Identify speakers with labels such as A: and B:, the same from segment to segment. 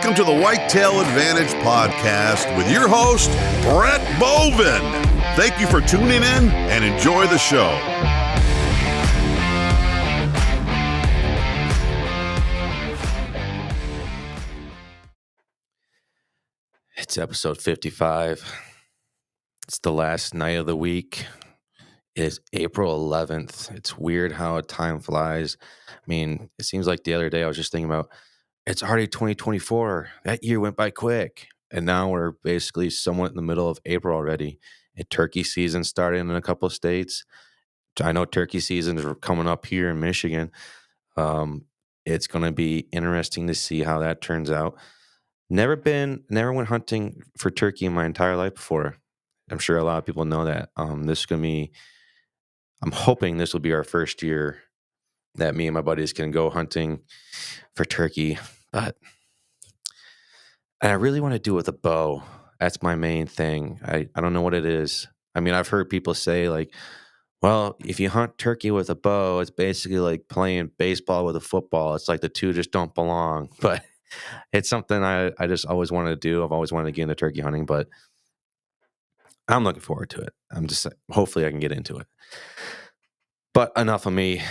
A: welcome to the Whitetail Advantage Podcast with your host, Brett Bovin. Thank you for tuning in and enjoy the show.
B: It's episode 55. It's the last night of the week. It is April 11th. It's weird how time flies. I mean, it seems like the other day I was just thinking about, it's already 2024. That year went by quick. And now we're basically somewhat in the middle of April already. And turkey season started in a couple of states. I know turkey seasons are coming up here in Michigan. It's going to be interesting to see how that turns out. Never went hunting for turkey in my entire life before. I'm sure a lot of people know that. I'm hoping this will be our first year that me and my buddies can go hunting for turkey. But I really want to do it with a bow. That's my main thing. I don't know what it is. I mean, I've heard people say like, well, if you hunt turkey with a bow, it's basically like playing baseball with a football. It's like the two just don't belong. But it's something I just always wanted to do. I've always wanted to get into turkey hunting, but I'm looking forward to it. Hopefully I can get into it. But enough of me.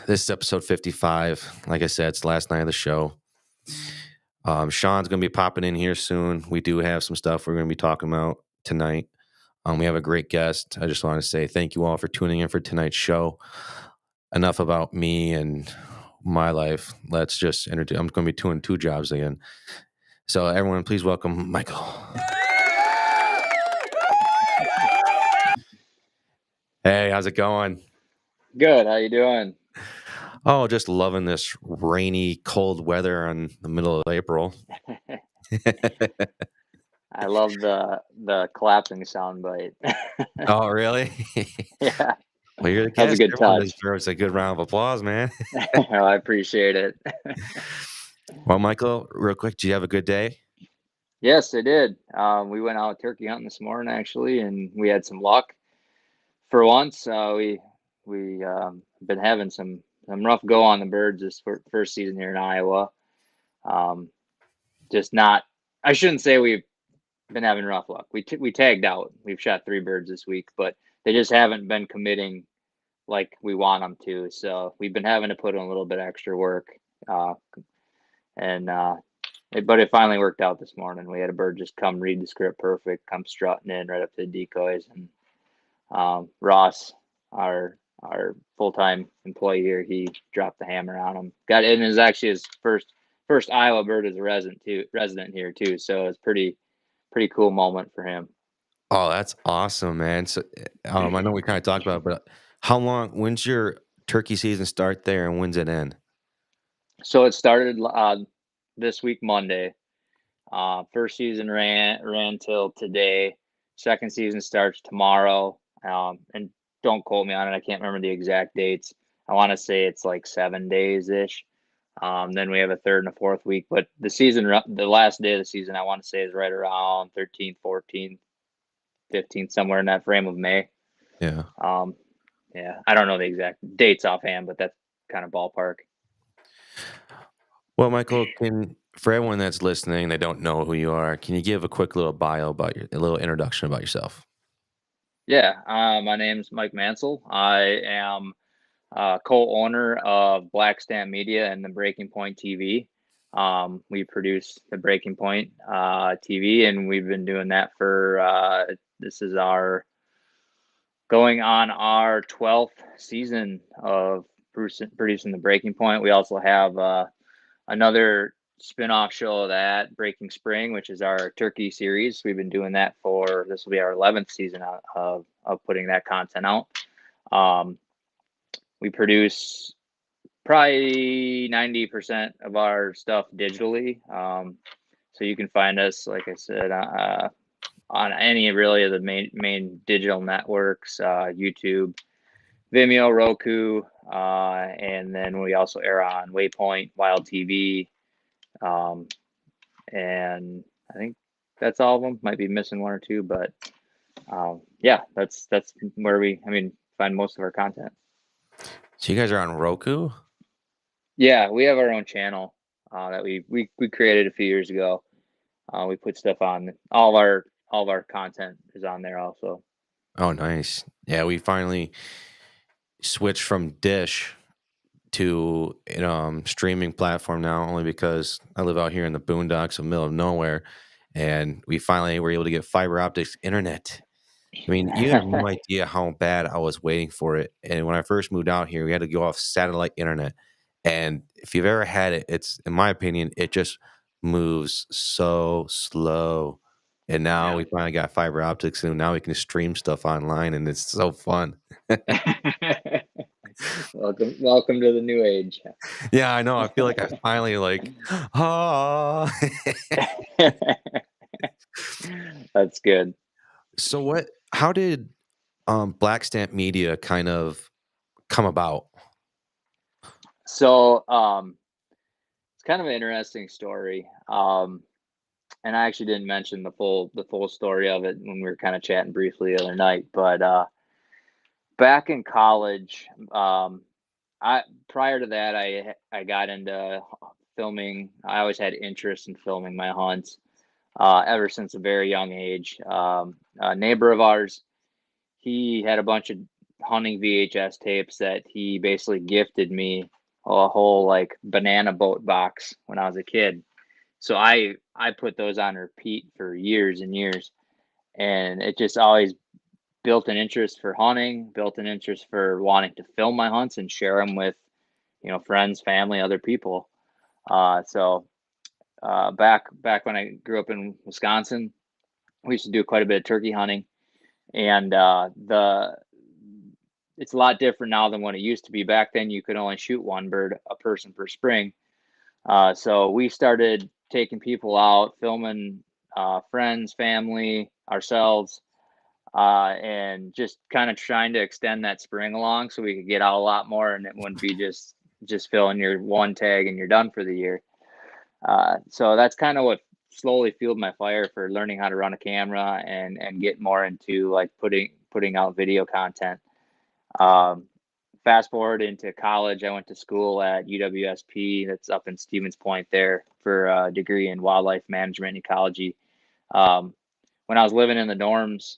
B: This is episode 55. Like I said, it's the last night of the show. Sean's going to be popping in here soon. We do have some stuff we're going to be talking about tonight. We have a great guest. I just want to say thank you all for tuning in for tonight's show. Enough about me and my life. Let's just introduce. I'm going to be doing two jobs again. So everyone, please welcome Michael. Hey, how's it going?
C: Good. How you doing?
B: Oh, just loving this rainy, cold weather in the middle of April.
C: I love the clapping sound bite.
B: Oh, really?
C: Yeah.
B: Well, you're the guest.
C: That's a good touch.
B: Deserves a good round of applause, man.
C: Oh, I appreciate it.
B: Well, Michael, real quick, did you have a good day?
C: Yes, I did. We went out turkey hunting this morning, actually, and we had some luck. For once, we been having some rough go on the birds this first season here in Iowa. I shouldn't say we've been having rough luck. We tagged out. We've shot 3 birds this week, but they just haven't been committing like we want them to. So we've been having to put in a little bit extra work, but it finally worked out this morning. We had a bird just come read the script perfect, come strutting in right up to the decoys, and Ross, our full-time employee here, he dropped the hammer on him. Got it, and it was actually his first Iowa bird as a resident here too. So it's pretty cool moment for him.
B: Oh, that's awesome, man. So, I know we kind of talked about it, but when's your turkey season start there and when's it end?
C: So it started this week, Monday. First season ran till today. Second season starts tomorrow. And don't quote me on it. I can't remember the exact dates. I want to say it's like 7 days-ish. Then we have a third and a fourth week, but the last day of the season, I want to say is right around 13th, 14th, 15th, somewhere in that frame of May.
B: Yeah.
C: Yeah. I don't know the exact dates offhand, but that's kind of ballpark.
B: Well, Michael, for everyone that's listening, they don't know who you are, can you give a quick little bio a little introduction about yourself?
C: Yeah. My name's Mike Mancl. I am co-owner of Black Stamp Media and the Breaking Point TV. We produce the Breaking Point TV, and we've been doing that for this is going on our 12th season of producing the Breaking Point. We also have another spin-off show of that, Breaking Spring, which is our turkey series. We've been doing that this will be our 11th season of putting that content out. We produce probably 90% of our stuff digitally. So you can find us, like I said, on any really of the main digital networks, YouTube, Vimeo, Roku, and then we also air on Waypoint, Wild TV, and I think that's all of them. Might be missing one or two, but yeah, that's where we find most of our content.
B: So you guys are on Roku?
C: Yeah, we have our own channel. that we created a few years ago. We put stuff on all of our content is on there also.
B: Oh, nice. Yeah, we finally switched from Dish to streaming platform now, only because I live out here in the boondocks of middle of nowhere, and we finally were able to get fiber optics internet. I mean, you have no idea how bad I was waiting for it. And when I first moved out here, we had to go off satellite internet. And if you've ever had it, it's, in my opinion, it just moves so slow. And now
C: Yeah.
B: we finally got fiber optics, and now we can stream stuff online, and it's so fun.
C: Welcome to the new age.
B: Yeah, I know. I feel like I finally ah.
C: That's good.
B: So how did Black Stamp Media kind of come about?
C: So it's kind of an interesting story. And I actually didn't mention the full story of it when we were kind of chatting briefly the other night. But back in college, I prior to that, I got into filming. I always had interest in filming my hunts ever since a very young age. A neighbor of ours, he had a bunch of hunting VHS tapes that he basically gifted me a whole like banana boat box when I was a kid. So I put those on repeat for years and years, and it just always built an interest for hunting, built an interest for wanting to film my hunts and share them with friends, family, other people. Back when I grew up in Wisconsin, we used to do quite a bit of turkey hunting, and the it's a lot different now than what it used to be. Back then, you could only shoot one bird a person per spring. So we started taking people out, filming friends, family, ourselves, and just kind of trying to extend that spring along so we could get out a lot more, and it wouldn't be just filling your one tag and you're done for the year. So that's kind of what slowly fueled my fire for learning how to run a camera and get more into like putting out video content. Fast forward into college, I went to school at UWSP. That's up in Stevens Point there for a degree in wildlife management and ecology. When I was living in the dorms,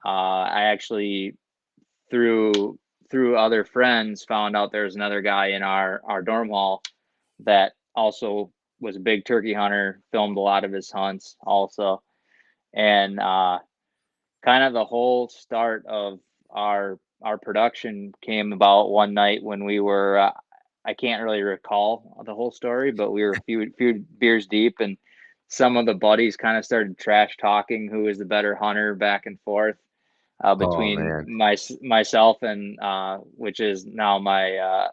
C: I actually through other friends found out there was another guy in our dorm hall that also was a big turkey hunter, filmed a lot of his hunts also. And kind of the whole start of our production came about one night when we were I can't really recall the whole story, but we were a few beers deep, and some of the buddies kind of started trash talking who was the better hunter back and forth
B: Oh
C: between
B: man.
C: myself and which is now my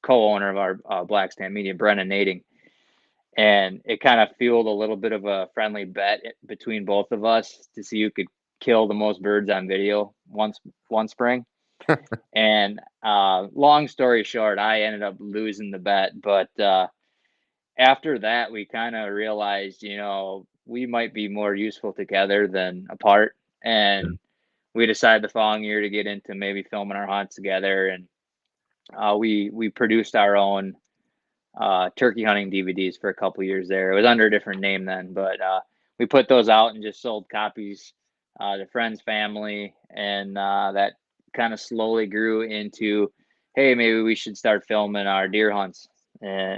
C: co-owner of our Black Stamp Media, Brennan Nading. And it kind of fueled a little bit of a friendly bet between both of us to see who could kill the most birds on video one spring. And long story short, I ended up losing the bet. But after that, we kind of realized, we might be more useful together than apart. And we decided the following year to get into maybe filming our hunts together. And we produced our own turkey hunting DVDs for a couple years there. It was under a different name then, but we put those out and just sold copies to friends, family, and that kind of slowly grew into, hey, maybe we should start filming our deer hunts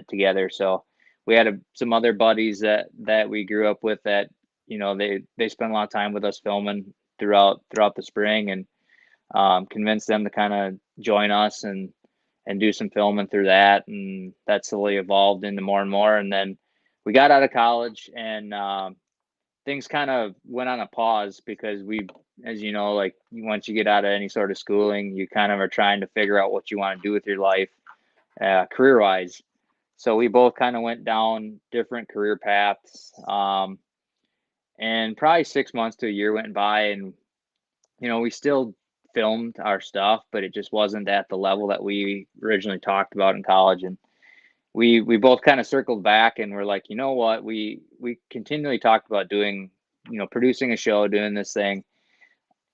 C: together. So we had some other buddies that we grew up with that they spent a lot of time with us filming throughout the spring, and convinced them to kind of join us and do some filming through that, and that slowly evolved into more and more. And then we got out of college, and things kind of went on a pause because as you know, like once you get out of any sort of schooling, you kind of are trying to figure out what you want to do with your life, career wise. So we both kind of went down different career paths, and probably 6 months to a year went by, and we still filmed our stuff, but it just wasn't at the level that we originally talked about in college. And we both kind of circled back and we're like, you know what, we continually talked about doing, producing a show, doing this thing.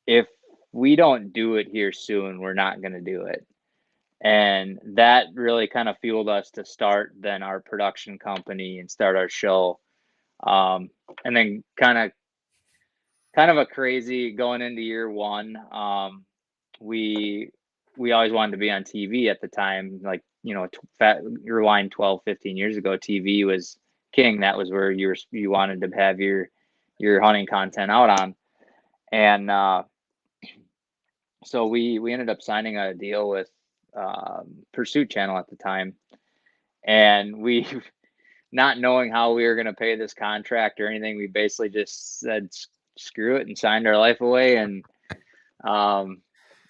C: If we don't do it here soon, we're not going to do it. And that really kind of fueled us to start then our production company and start our show. And then kind of a crazy going into year one. We always wanted to be on TV at the time. Like, rewind 12, 15 years ago, TV was king. That was where you wanted to have your hunting content out on. And so we ended up signing a deal with Pursuit Channel at the time. And we, not knowing how we were going to pay this contract or anything, we basically just said screw it and signed our life away. And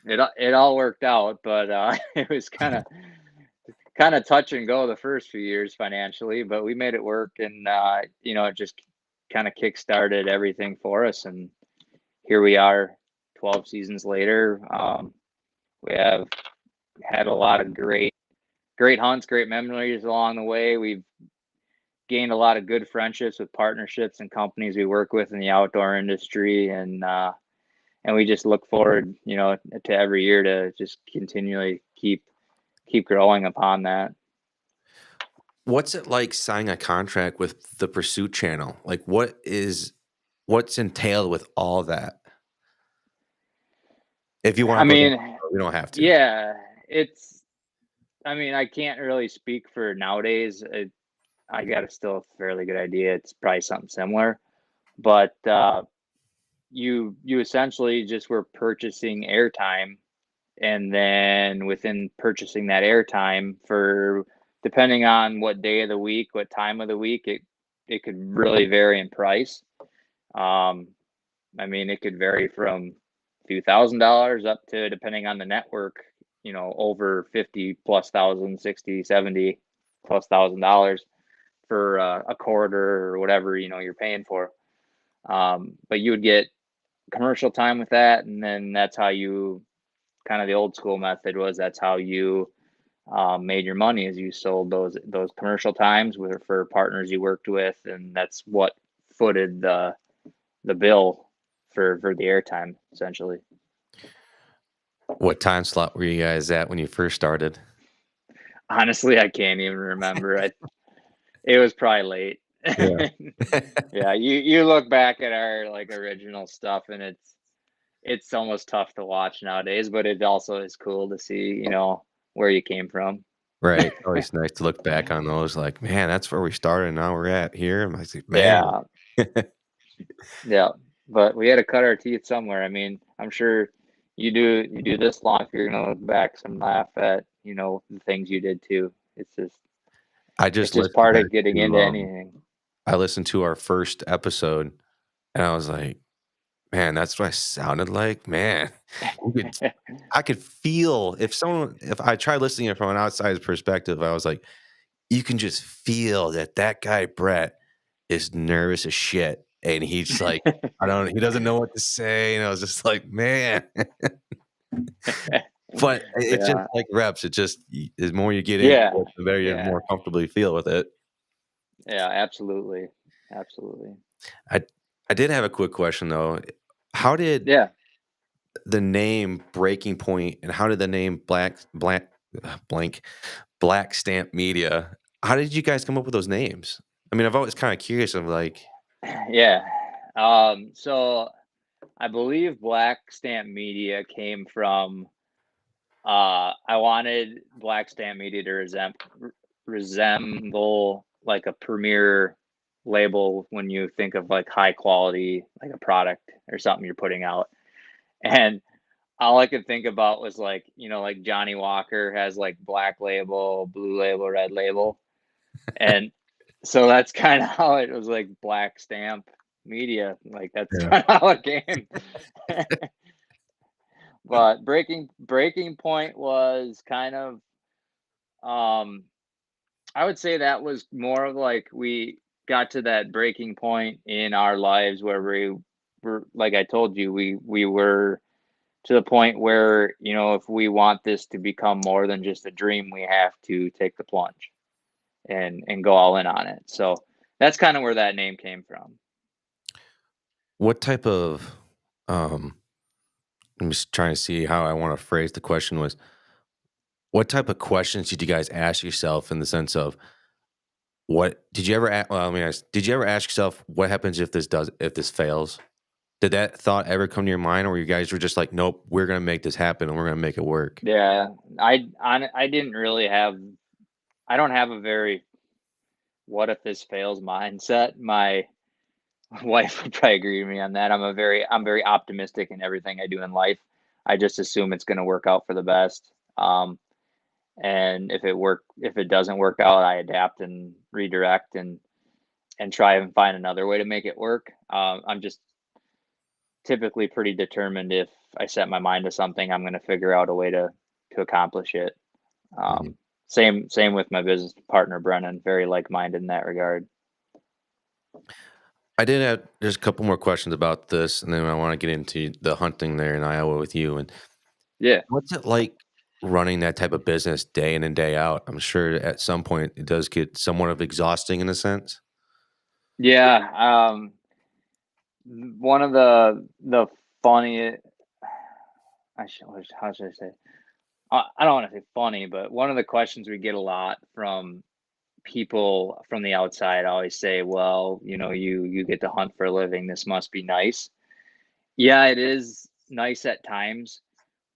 C: it all worked out, but it was kind of touch and go the first few years financially, but we made it work. And it just kind of kick-started everything for us, and here we are 12 seasons later. We have had a lot of great hunts, great memories along the way. We've gained a lot of good friendships with partnerships and companies we work with in the outdoor industry, and we just look forward, to every year to just continually keep growing upon that.
B: What's it like signing a contract with the Pursuit Channel? Like, what's entailed with all that? If you want to, we don't have to.
C: Yeah, I can't really speak for nowadays. I got still a fairly good idea. It's probably something similar, but you essentially just were purchasing airtime, and then within purchasing that airtime, for depending on what day of the week, what time of the week, it could really vary in price. It could vary from a few $1,000s up to, depending on the network, over 50 plus thousand, 60, 70 plus $1,000 for a quarter or whatever, you're paying for. But you would get commercial time with that. And then that's how you, kind of the old school method was, that's how you made your money, as you sold those commercial times for partners you worked with. And that's what footed the bill for the airtime, essentially.
B: What time slot were you guys at when you first started?
C: Honestly, I can't even remember. It was probably late.
B: Yeah.
C: Yeah, you look back at our original stuff, and it's almost tough to watch nowadays, but it also is cool to see, where you came from.
B: Right. Always nice to look back on those, like, man, that's where we started, and now we're at here. I'm like, man.
C: Yeah. Yeah. But we had to cut our teeth somewhere. I'm sure you do this long, if you're gonna look back and laugh at, the things you did too. It's just part of getting into anything.
B: I listened to our first episode, and I was like, man, that's what I sounded like. Man, I could feel if I tried listening from an outsider's perspective, I was like, you can just feel that guy Brett is nervous as shit, and he's like, he doesn't know what to say, and I was just like, man. But it's just like reps. It just, the more you get into it, the better you more comfortably feel with it.
C: Yeah, absolutely.
B: I did have a quick question though. How did the name Breaking Point, and how did the name Black Stamp Media, how did you guys come up with those names? I've always kind of curious of like.
C: Yeah. So I believe Black Stamp Media came from, I wanted Black Stamp Media to resemble like a premier label when you think of like high quality, like a product or something you're putting out. And all I could think about was like Johnny Walker has like black label, blue label, red label. And so that's kind of how it was, like Black Stamp Media. Like that's kind of how it came. But breaking point was kind of, I would say that was more of like we got to that breaking point in our lives where we were, like I told you, we were to the point where, if we want this to become more than just a dream, we have to take the plunge and go all in on it. So that's kind of where that name came from.
B: What type of, I'm just trying to see how I want to phrase the question, was What type of questions did you guys ask yourself in the sense of what did you ever well, let me ask, did you ever ask yourself what happens if this fails? Did that thought ever come to your mind, or you guys were just like, nope, we're gonna make this happen and we're gonna make it work?
C: Yeah, I didn't really have. I don't have a very what if this fails mindset. My wife would probably agree with me on that. I'm very optimistic in everything I do in life. I just assume it's going to work out for the best. And if it doesn't work out, I adapt and redirect and try and find another way to make it work. I'm just typically pretty determined. If I set my mind to something, I'm going to figure out a way to accomplish it.
B: Mhm.
C: Same with my business partner Brennan. Very like-minded in that regard.
B: I did have there's a couple more questions about this, and then I want to get into the hunting there in Iowa with you. And
C: Yeah,
B: what's it like running that type of business day in and day out? I'm sure at some point it does get somewhat of exhausting in a sense.
C: yeah. One of the funny, how should I say? I don't want to say funny, but one of the questions we get a lot from people from the outside always say, "Well, you get to hunt for a living. This must be nice." Yeah, it is nice at times,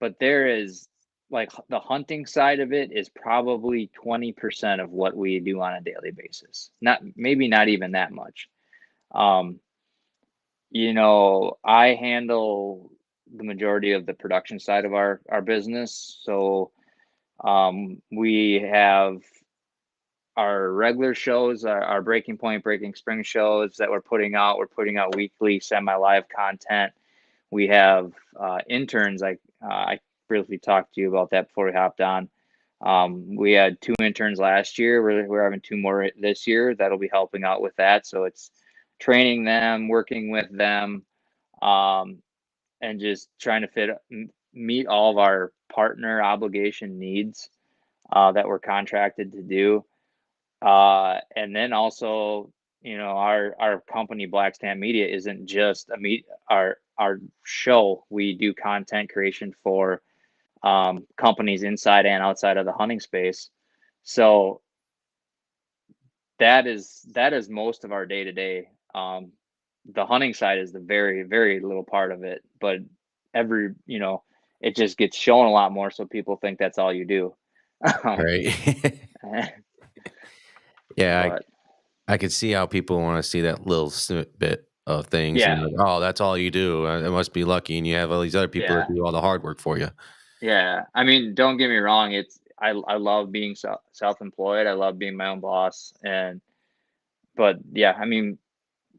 C: but there is like the hunting side of it is probably 20% of what we do on a daily basis. Maybe not even that much. Um, I handle the majority of the production side of our business. So we have our regular shows, our Breaking Point, Breaking Spring shows that we're putting out. We're putting out weekly semi-live content. We have interns. I briefly talked to you about that before we hopped on. We had 2 interns last year. We're having 2 more this year. That'll be helping out with that. So it's training them, working with them, um, and just trying to meet all of our partner obligation needs that we're contracted to do. And then also, our company Black Stamp Media isn't just our show. We do content creation for companies inside and outside of the hunting space. So that is most of our day to day. The hunting side is the very, very little part of it, but every, it just gets shown a lot more. So people think that's all you do.
B: Right. Yeah,
C: But
B: I could see how people want to see that little snippet of things and
C: yeah,
B: like, oh, that's all you do. It must be lucky, and you have all these other people that
C: yeah,
B: do all the hard work for you.
C: yeah. I mean, don't get me wrong. I love being self-employed. I love being my own boss. But yeah, I mean,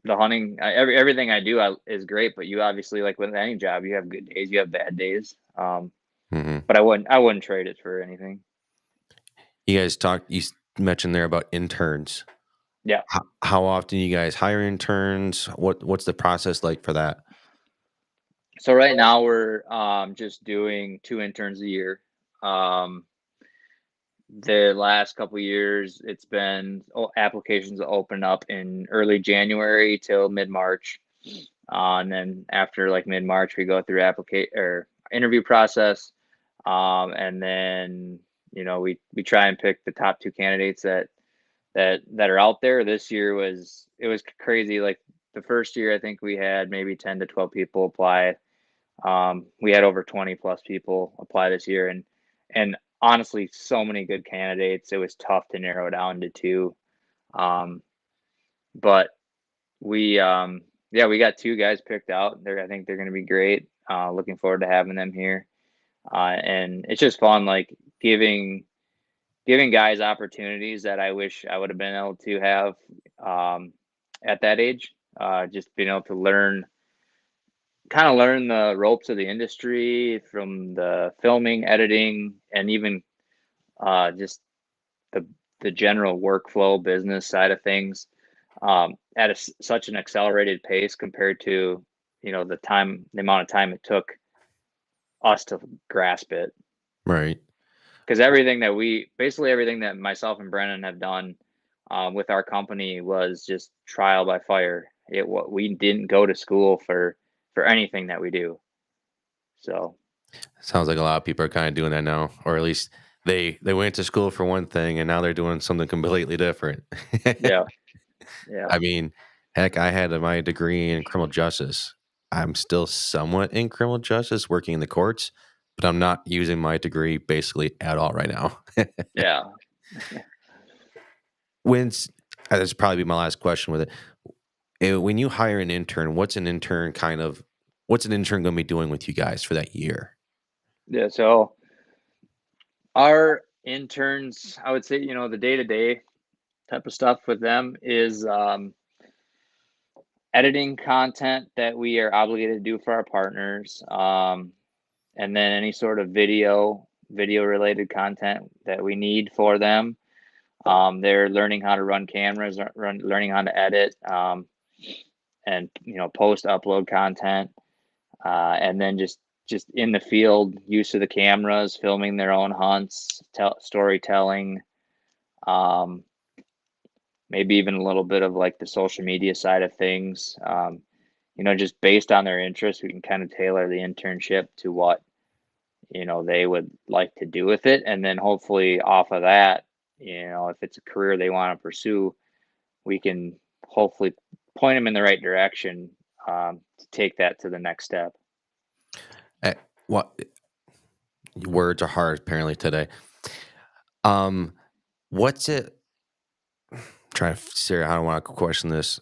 C: the hunting, everything I do is great, but you obviously, like with any job, you have good days, you have bad days.
B: Hmm.
C: But I wouldn't trade it for anything.
B: You guys mentioned there about interns.
C: Yeah.
B: How often you guys hire interns? What's the process like for that?
C: So right now we're just doing 2 interns a year. Um, the last couple of years, it's been applications open up in early January till mid March, and then after like mid March, we go through interview process, and then we try and pick the top 2 candidates that are out there. This year was crazy. Like the first year, I think we had maybe 10 to 12 people apply. We had over 20 plus people apply this year, and honestly, so many good candidates. It was tough to narrow down to 2. Um, but we yeah, we got 2 guys picked out. I think they're going to be great. Looking forward to having them here. And it's just fun, like giving guys opportunities that I wish I would have been able to have at that age. Just being able to learn the ropes of the industry from the filming, editing, and even just the general workflow business side of things at such an accelerated pace compared to the amount of time it took us to grasp it.
B: Right.
C: Because basically everything that myself and Brennan have done with our company was just trial by fire. We didn't go to school for anything that we do. So
B: Sounds like a lot of people are kind of doing that now, or at least they went to school for one thing and now they're doing something completely different.
C: Yeah. Yeah.
B: I mean, heck, I had my degree in criminal justice. I'm still somewhat in criminal justice, working in the courts, but I'm not using my degree basically at all right now.
C: Yeah.
B: When's That's probably my last question with it. When you hire an intern, what's an intern going to be doing with you guys for that year?
C: Yeah. So our interns, I would say, the day-to-day type of stuff with them is editing content that we are obligated to do for our partners, and then any sort of video related content that we need for them. They're learning how to run cameras, learning how to edit, and post upload content, and then just in the field, use of the cameras, filming their own hunts, storytelling, um, maybe even a little bit of like the social media side of things. Just based on their interests, we can kind of tailor the internship to what they would like to do with it, and then hopefully off of that, if it's a career they want to pursue, we can hopefully point them in the right direction, to take that to the next step.
B: What words are hard apparently today. What's it? Trying to figure out how I want to question this.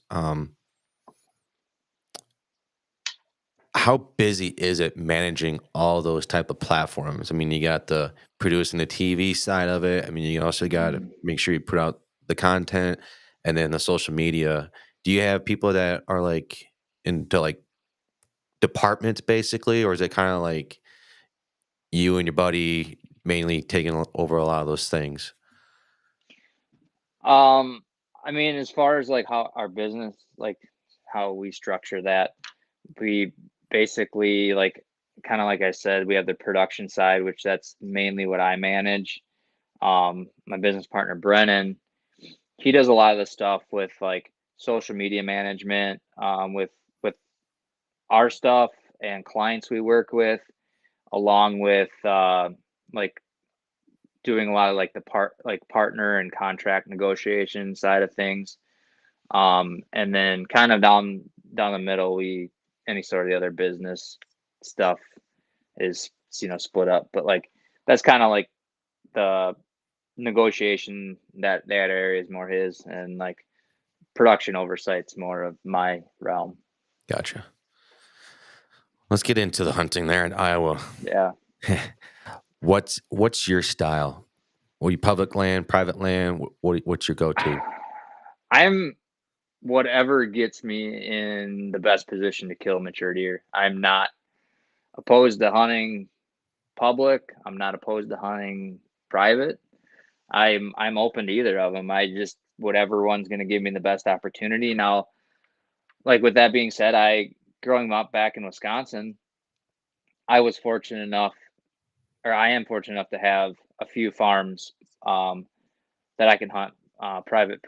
B: How busy is it managing all those type of platforms? I mean, you got the producing the TV side of it. I mean, you also got to make sure you put out the content and then the social media. Do you have people that are like into like departments basically, or is it kind of like you and your buddy mainly taking over a lot of those things?
C: I mean, as far as like how our business, like how we structure that, we basically like kind of like I said, we have the production side, which that's mainly what I manage. My business partner Brennan, he does a lot of the stuff with like social media management, with our stuff and clients we work with, along with like doing a lot of like partner and contract negotiation side of things. And then kind of down the middle, any sort of the other business stuff is split up, but like that's kind of like the negotiation, that area is more his, and like production oversight's more of my realm.
B: Gotcha. Let's get into the hunting there in Iowa.
C: Yeah.
B: What's your style? Are you public land, private land? What's your go-to?
C: I'm whatever gets me in the best position to kill mature deer. I'm not opposed to hunting public. I'm not opposed to hunting private. I'm open to either of them. I just whatever one's going to give me the best opportunity. Now, like with that being said, growing up back in Wisconsin, I was fortunate enough, or I am fortunate enough to have a few farms, that I can hunt, private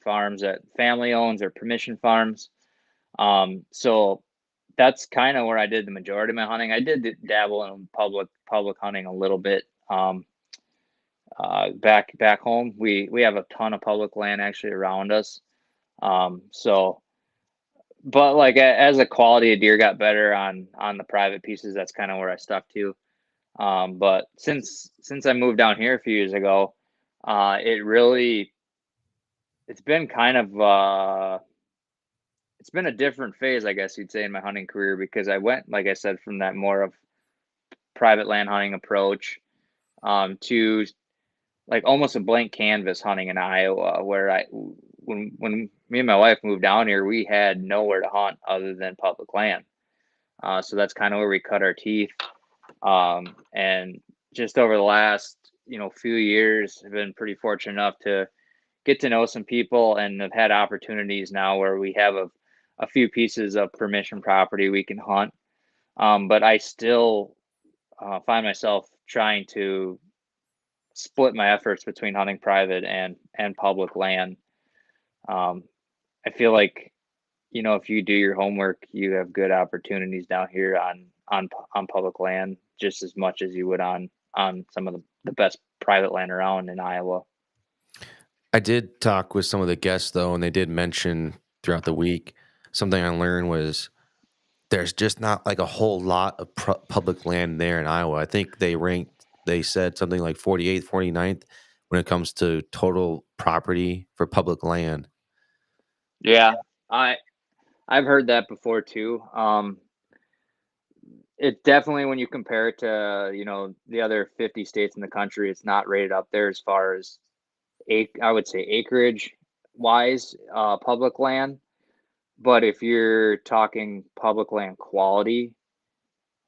C: farms that family owns or permission farms. So that's kind of where I did the majority of my hunting. I did dabble in public hunting a little bit. Back home, we have a ton of public land actually around us. So, but like as the quality of deer got better on the private pieces, that's kind of where I stuck to. But since I moved down here a few years ago, it's been kind of it's been a different phase, I guess you'd say, in my hunting career, because I went, like I said, from that more of private land hunting approach, to like almost a blank canvas hunting in Iowa, where when me and my wife moved down here, we had nowhere to hunt other than public land. So that's kind of where we cut our teeth. And just over the last, few years, I've been pretty fortunate enough to get to know some people and have had opportunities now where we have a few pieces of permission property we can hunt. But I still find myself trying to split my efforts between hunting private and public land. I feel like, if you do your homework, you have good opportunities down here on public land just as much as you would on some of the best private land around in Iowa.
B: I did talk with some of the guests though, and they did mention throughout the week something I learned was there's just not like a whole lot of public land there in Iowa. I think they said something like 48th, 49th when it comes to total property for public land.
C: Yeah, I've heard that before too. It definitely, when you compare it to, the other 50 states in the country, it's not rated up there as far as I would say acreage wise, public land. But if you're talking public land quality,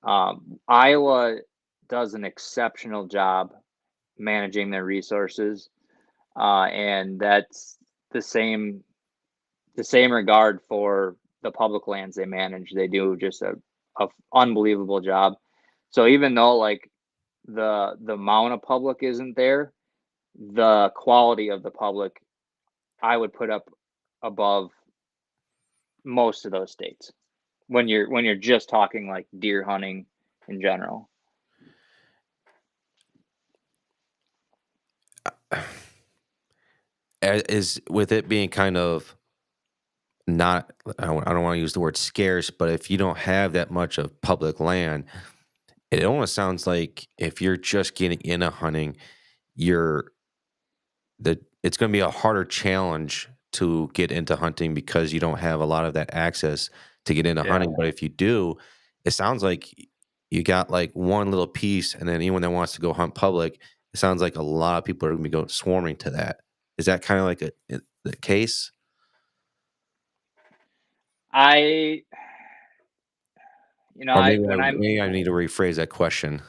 C: Iowa does an exceptional job managing their resources, and that's the same regard for the public lands they manage. They do just a unbelievable job. So even though like the amount of public isn't there, the quality of the public I would put up above most of those states when you're just talking like deer hunting in general.
B: Is with it being kind of not, I don't want to use the word scarce, but if you don't have that much of public land, it almost sounds like if you're just getting into hunting, it's going to be a harder challenge to get into hunting because you don't have a lot of that access to get into hunting. But if you do, it sounds like you got like one little piece, and then anyone that wants to go hunt public, it sounds like a lot of people are going to be going swarming to that. Is that kind of like the case?
C: Maybe
B: I need to rephrase that question.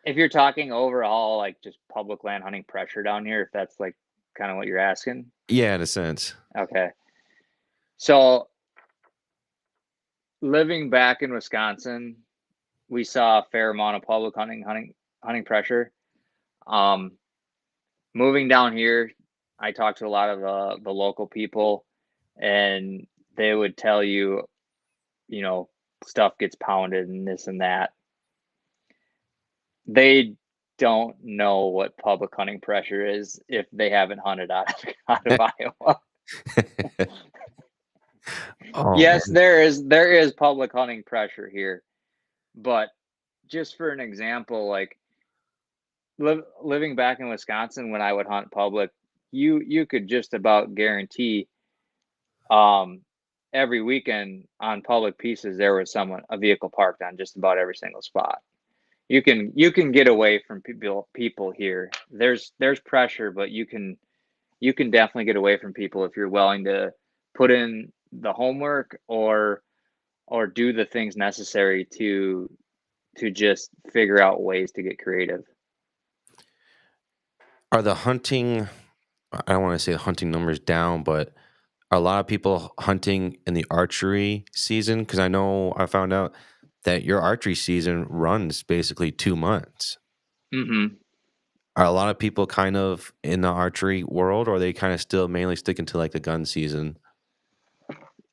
C: If you're talking overall, like just public land hunting pressure down here, if that's like kind of what you're asking.
B: Yeah, in a sense.
C: Okay. So living back in Wisconsin, we saw a fair amount of public hunting pressure. Moving down here, I talked to a lot of the local people, and they would tell you, stuff gets pounded and this and that. They don't know what public hunting pressure is if they haven't hunted out of Iowa. Yes, man. there is public hunting pressure here, but just for an example, like living back in Wisconsin, when I would hunt public, you could just about guarantee every weekend on public pieces there was a vehicle parked on just about every single spot. You can get away from people here. There's pressure, but you can definitely get away from people if you're willing to put in the homework or do the things necessary to just figure out ways to get creative.
B: Are the hunting, I don't want to say the hunting numbers down, but are a lot of people hunting in the archery season? Because I found out that your archery season runs basically 2 months.
C: Mm-hmm.
B: Are a lot of people kind of in the archery world, or are they kind of still mainly sticking to like the gun season?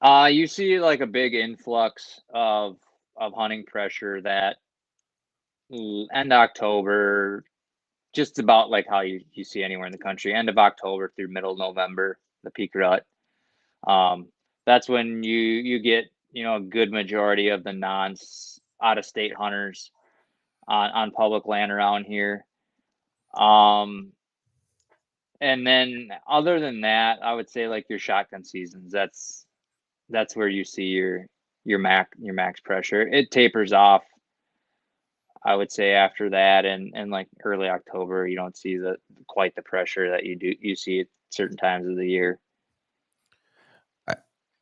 C: You see like a big influx of hunting pressure that end October, just about like how you see anywhere in the country, end of October through middle of November, the peak rut. That's when you get, a good majority of the out of state hunters on public land around here. And then other than that, I would say like your shotgun seasons, that's where you see your max pressure. It tapers off, I would say, after that, and like early October, you don't see quite the pressure that you see at certain times of the year.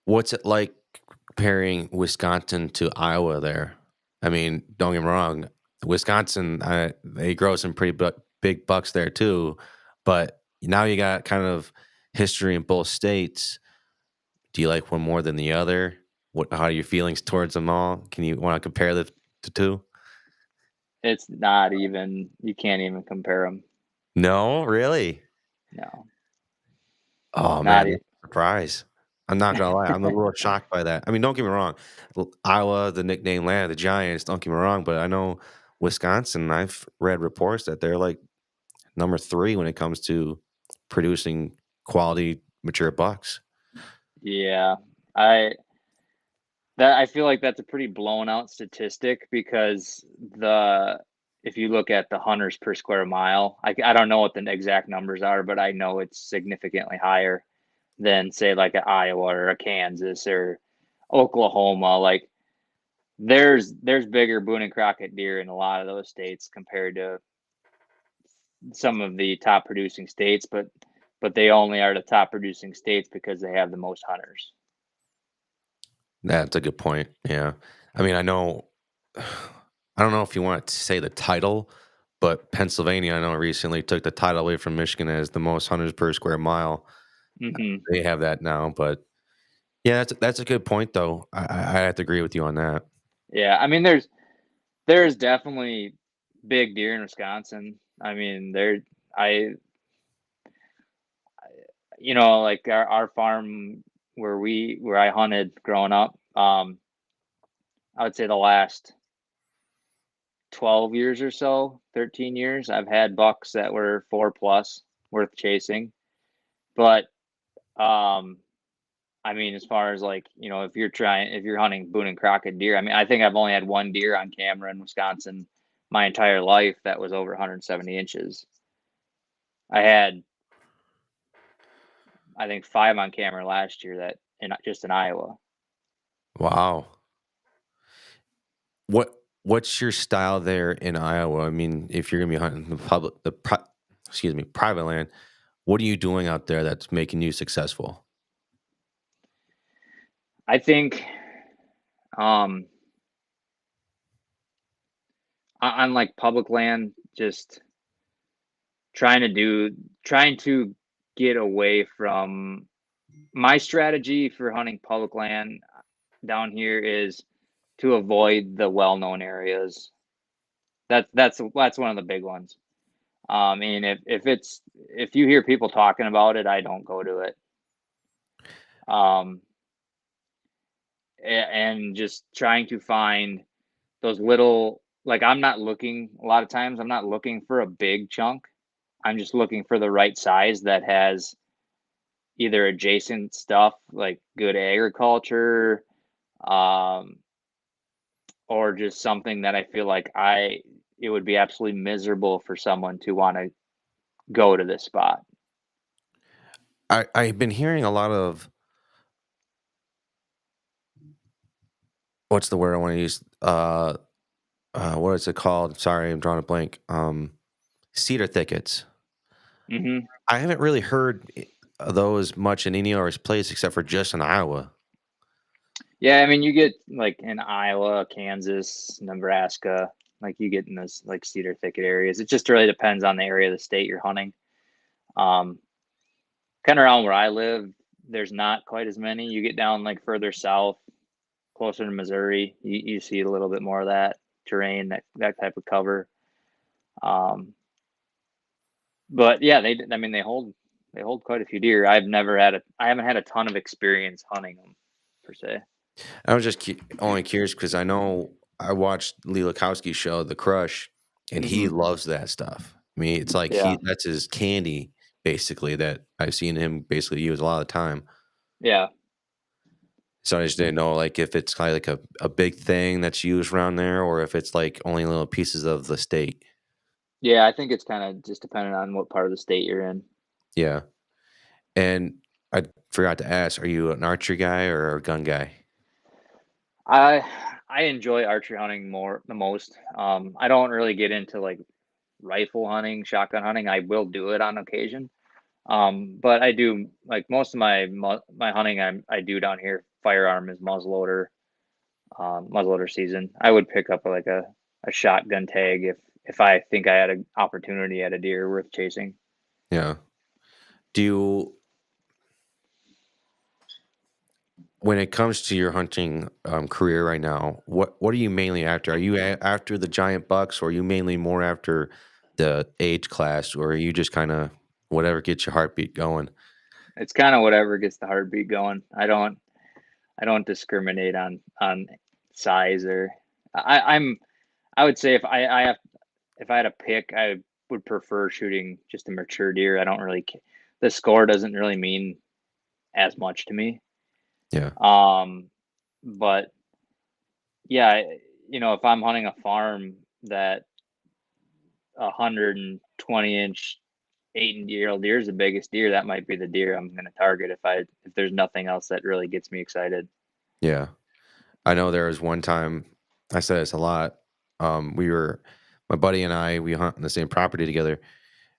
B: What's it like comparing Wisconsin to Iowa there? I mean, don't get me wrong, Wisconsin, they grow some pretty big bucks there too, but now you got kind of history in both states. Do you like one more than the other? How are your feelings towards them all? Want to compare the two?
C: It's not even, you can't even compare them.
B: No, really?
C: No.
B: Oh, man, surprise. I'm not going to lie. I'm a little shocked by that. I mean, don't get me wrong. Iowa, the nickname land of the Giants, don't get me wrong, but I know Wisconsin, I've read reports that they're like number 3 when it comes to producing quality mature bucks.
C: Yeah, I feel like that's a pretty blown out statistic because if you look at the hunters per square mile, I don't know what the exact numbers are, but I know it's significantly higher than say like a Iowa or a Kansas or Oklahoma. Like there's bigger Boone and Crockett deer in a lot of those states compared to some of the top producing states, but they only are the top producing states because they have the most hunters.
B: That's a good point. Yeah. I mean, I know, I don't know if you want to say the title, but Pennsylvania, I know recently took the title away from Michigan as the most hunters per square mile.
C: Mm-hmm.
B: They have that now, but yeah, that's a good point though. I have to agree with you on that.
C: Yeah, I mean, there's definitely big deer in Wisconsin. I mean, I, like our farm where I hunted growing up, I would say the last 12 years or so, 13 years, I've had bucks that were 4+ worth chasing. But, I mean, as far as like, if you're hunting Boone and Crockett deer, I mean, I think I've only had one deer on camera in Wisconsin my entire life that was over 170 inches. I had, I think, 5 on camera last year just in Iowa.
B: Wow. What's your style there in Iowa? I mean, if you're gonna be hunting private land, what are you doing out there that's making you successful?
C: I think, on like public land, just trying to get away from my strategy for hunting public land down here is to avoid the well-known areas. That's one of the big ones. And if you hear people talking about it, I don't go to it. And just trying to find those little, like, a lot of times I'm not looking for a big chunk. I'm just looking for the right size that has either adjacent stuff like good agriculture, um, or just something that I feel like it would be absolutely miserable for someone to want to go to this spot.
B: I've been hearing a lot of what's the word I want to use? What is it called? Sorry, I'm drawing a blank. Cedar thickets.
C: Hmm.
B: I haven't really heard those much in any other place except for just in Iowa.
C: Yeah, I mean, you get like in Iowa, Kansas, Nebraska, like you get in those like cedar thicket areas. It just really depends on the area of the state you're hunting. Um, Kind of around where I live, there's not quite as many. You get down like further south, closer to Missouri, you see a little bit more of that terrain, that type of cover. Um, but yeah, they hold quite a few deer. I haven't had a ton of experience hunting them per se.
B: I was just only curious because I know I watched Lee Lukowski's show, The Crush, and he
C: Hmm.
B: loves that stuff. I mean, it's like
C: Yeah,
B: that's his candy, basically, that I've seen him basically use a lot of the time.
C: yeah,
B: So I just didn't know, like, if it's kind of like a big thing that's used around there, or if it's like only little pieces of the state.
C: yeah. I think it's kind of just dependent on what part of the state you're in.
B: Yeah. And I forgot to ask, are you an archery guy or a gun guy?
C: I I enjoy archery hunting the most. I don't really get into like rifle hunting, shotgun hunting. I will do it on occasion. But I do like most of my hunting I do down here. Firearm is muzzleloader season. I would pick up like a shotgun tag if I think I had an opportunity at a deer worth chasing.
B: Yeah. Do you, when it comes to your hunting career right now, what are you mainly after? Are you after the giant bucks, or are you mainly more after the age class, or are you just kind of whatever gets your heartbeat going?
C: It's kind of whatever gets the heartbeat going. I don't discriminate on size or I would say if I had a pick, would prefer shooting just a mature deer. I don't really the score doesn't really mean as much to me.
B: Yeah.
C: But yeah, if I'm hunting a farm that 120-inch 8-year-old deer is the biggest deer, that might be the deer I'm going to target if there's nothing else that really gets me excited.
B: Yeah. I know there was one time, I said this a lot. My buddy and I, we hunt on the same property together.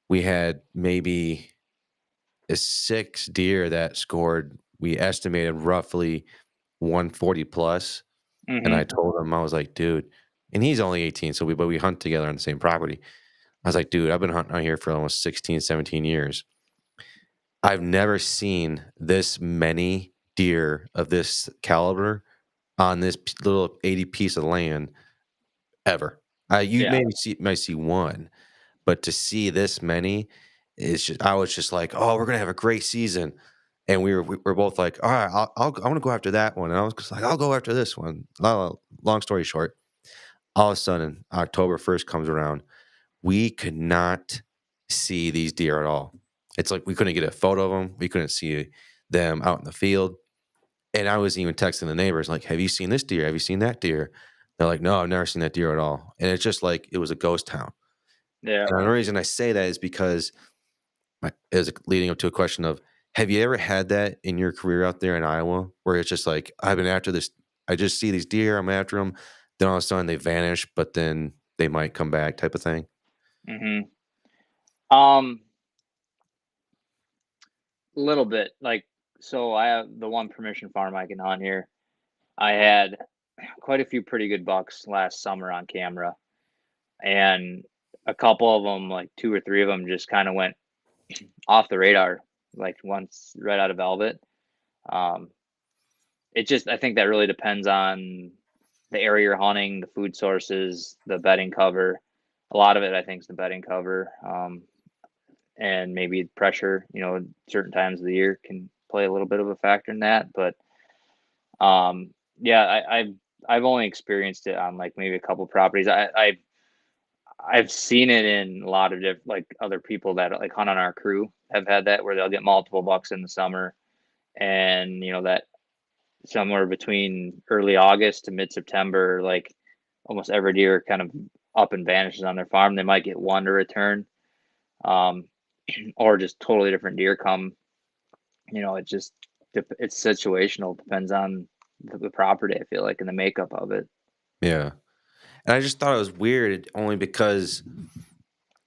B: We had maybe a 6 deer that scored, we estimated roughly 140 plus. And I
C: Mm-hmm.
B: told him, I was like, dude, and he's only 18. But we hunt together on the same property. I was like, dude, I've been hunting out here for almost 16, 17 years. I've never seen this many deer of this caliber on this little 80 piece of land ever. You
C: Yeah.
B: might see one, but to see this many is just, I was just like, oh, we're gonna have a great season. And we were both like, all right, I want to go after that one. And I was just like, I'll go after this one. Long story short, all of a sudden, October 1st comes around. We could not see these deer at all. It's like we couldn't get a photo of them. We couldn't see them out in the field. And I was even texting the neighbors, like, have you seen this deer? Have you seen that deer? They're like, no, I've never seen that deer at all. And it's just like it was a ghost town.
C: Yeah.
B: And the reason I say that is because is leading up to a question of, have you ever had that in your career out there in Iowa where it's just like, I've been after this, I just see these deer, I'm after them, then all of a sudden they vanish, but then they might come back type of thing?
C: Mm-hmm. A little bit. So I have the one permission farm I can hunt here. I had quite a few pretty good bucks last summer on camera, and a couple of them, like 2 or 3 of them, just kind of went off the radar, like once right out of velvet. I think that really depends on the area you're hunting, the food sources, the bedding cover. A lot of it, I think, is the bedding cover, and maybe pressure. Certain times of the year can play a little bit of a factor in that. But yeah, I've only experienced it on like maybe a couple properties. I've seen it in a lot of different, like other people that like hunt on our crew have had that, where they'll get multiple bucks in the summer, and that somewhere between early August to mid-September, like almost every deer kind of up and vanishes on their farm. They might get one to return, or just totally different deer come. It's situational. Depends on the property, I feel like, and the makeup of it.
B: Yeah. And I just thought it was weird only because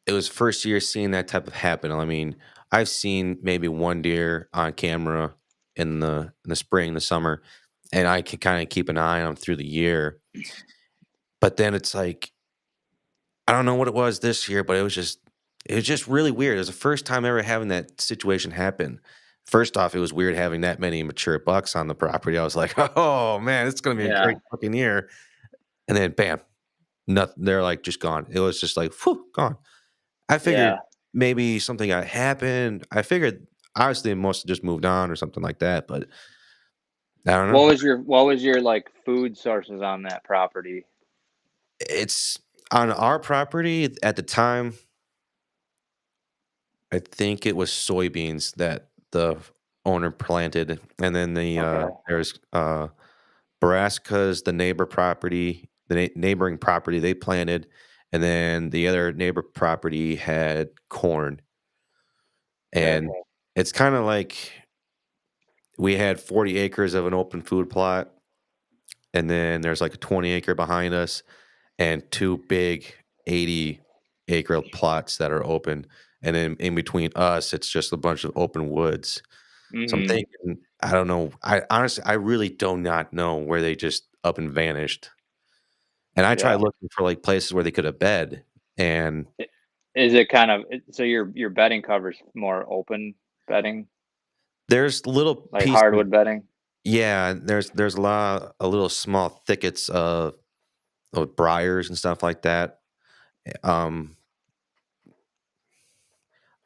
B: it was first year seeing that type of happen. I mean, I've seen maybe one deer on camera in the spring, the summer, and I can kind of keep an eye on them through the year. But then it's like, I don't know what it was this year, but it was just really weird. It was the first time ever having that situation happen. First off, it was weird having that many mature bucks on the property. I was like, oh man, it's gonna be a great fucking year. And then bam, nothing. They're like just gone. It was just like, whew, gone. I figured maybe something got happened. I figured obviously it must have just moved on or something like that, but I don't know.
C: What was your like food sources on that property?
B: It's on our property at the time. I think it was soybeans that the owner planted, and then there's brassicas, the neighboring property they planted, and then the other neighbor property had corn. And it's kind of like we had 40 acres of an open food plot, and then there's like a 20 acre behind us, and 2 big 80-acre plots that are open. And then in between us, it's just a bunch of open woods. So I'm thinking, I don't know. I honestly, I really do not know where they just up and vanished. And I tried looking for like places where they could have bed. And
C: is it kind of so your bedding covers more open bedding,
B: there's little
C: like
B: pieces,
C: hardwood bedding?
B: yeah. There's a little small thickets of briars and stuff like that.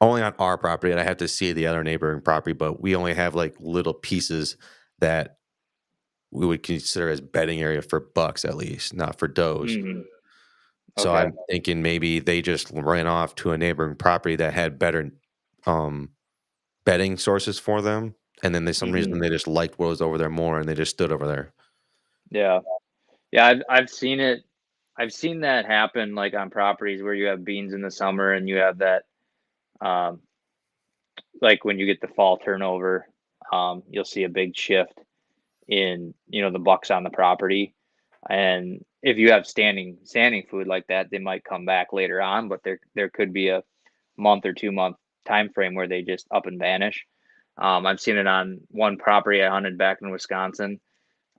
B: Only on our property, and I have to see the other neighboring property, but we only have like little pieces that we would consider as bedding area for bucks, at least, not for does. So
C: Okay.
B: I'm thinking maybe they just ran off to a neighboring property that had better bedding sources for them, and then some reason they just liked what was over there more, and they just stood over there.
C: Yeah. Yeah, I've seen it. I've seen that happen like on properties where you have beans in the summer and you have that um like when you get the fall turnover, you'll see a big shift in, the bucks on the property. And if you have standing food like that, they might come back later on, but there could be a month or 2 month time frame where they just up and vanish. I've seen it on one property I hunted back in Wisconsin.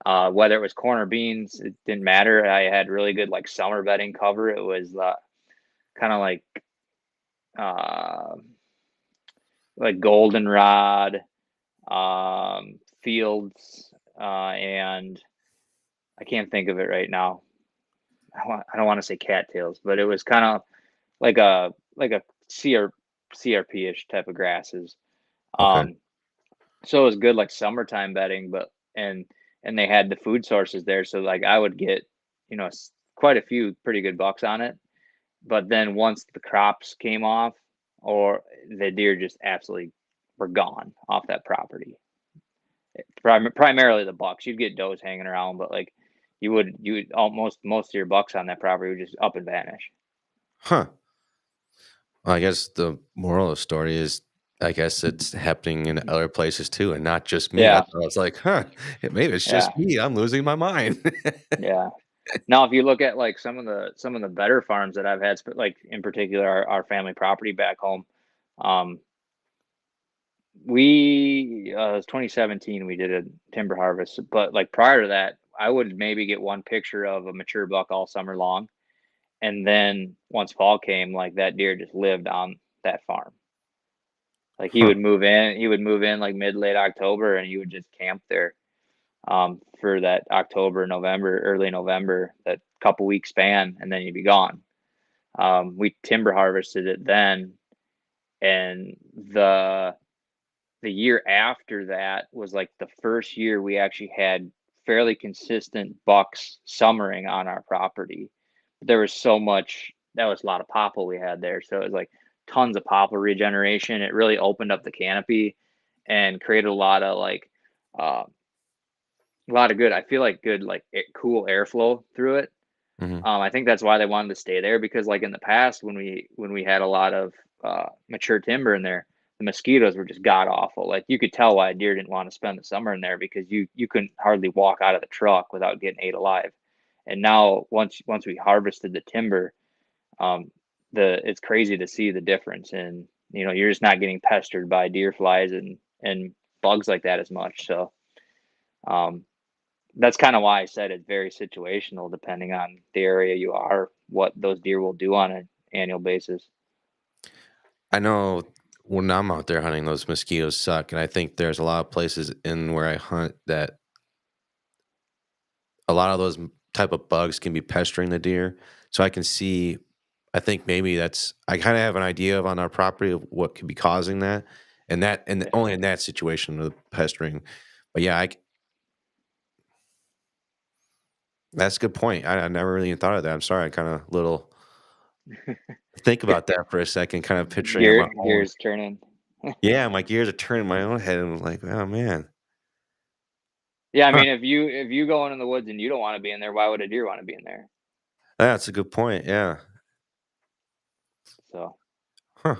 C: Whether it was corn or beans, it didn't matter. I had really good like summer bedding cover. It was kind of uh, like goldenrod, fields, and I can't think of it right now. I don't want to say cattails, but it was kind of like a CRP-ish type of grasses.
B: Okay.
C: Um, so it was good like summertime bedding, but and and they had the food sources there, so like I would get quite a few pretty good bucks on it. But then once the crops came off, or the deer just absolutely were gone off that property. Primarily the bucks. You'd get does hanging around, but like you would almost most of your bucks on that property would just up and vanish.
B: Huh. Well, I guess the moral of the story is, I guess it's happening in other places too, and not just me.
C: Yeah,
B: That's why I was like, huh, maybe it's
C: yeah,
B: just me. I'm losing my mind.
C: yeah. Now, if you look at like some of the better farms that I've had, like in particular our family property back home, um, it was 2017 we did a timber harvest, but like prior to that, I would maybe get one picture of a mature buck all summer long, and then once fall came, like that deer just lived on that farm. Like he
B: Huh.
C: would move in, like mid late October, and he would just camp there for that October, November, early November, that couple week span, and then he'd be gone. We timber harvested it then, and the year after that was like the first year we actually had fairly consistent bucks summering on our property. There was so much, that was a lot of popple we had there, so it was like tons of popple regeneration. It really opened up the canopy and created a lot of like uh, a lot of good, I feel like good like cool airflow through it.
B: Hmm.
C: I think that's why they wanted to stay there, because like in the past when we had a lot of mature timber in there, the mosquitoes were just god awful. Like you could tell why a deer didn't want to spend the summer in there, because you couldn't hardly walk out of the truck without getting ate alive. And now once we harvested the timber, um, the it's crazy to see the difference, and you're just not getting pestered by deer flies and bugs like that as much. So um, that's kind of why I said it's very situational, depending on the area you are, what those deer will do on an annual basis.
B: I know when I'm out there hunting, those mosquitoes suck, and I think there's a lot of places in where I hunt that a lot of those type of bugs can be pestering the deer. So I can see. I think maybe I kind of have an idea of on our property of what could be causing that, and
C: Yeah.
B: only in that situation of pestering. But yeah, that's a good point. I never really even thought of that. I'm sorry. I kind of little think about that for a second, kind of picturing on my own.
C: Gears turning.
B: Yeah, my gears are turning in my own head, and I'm like, oh man.
C: Yeah, I
B: Huh.
C: mean, if you go in the woods and you don't want to be in there, why would a deer want to be in there?
B: That's a good point. Yeah.
C: So
B: Huh.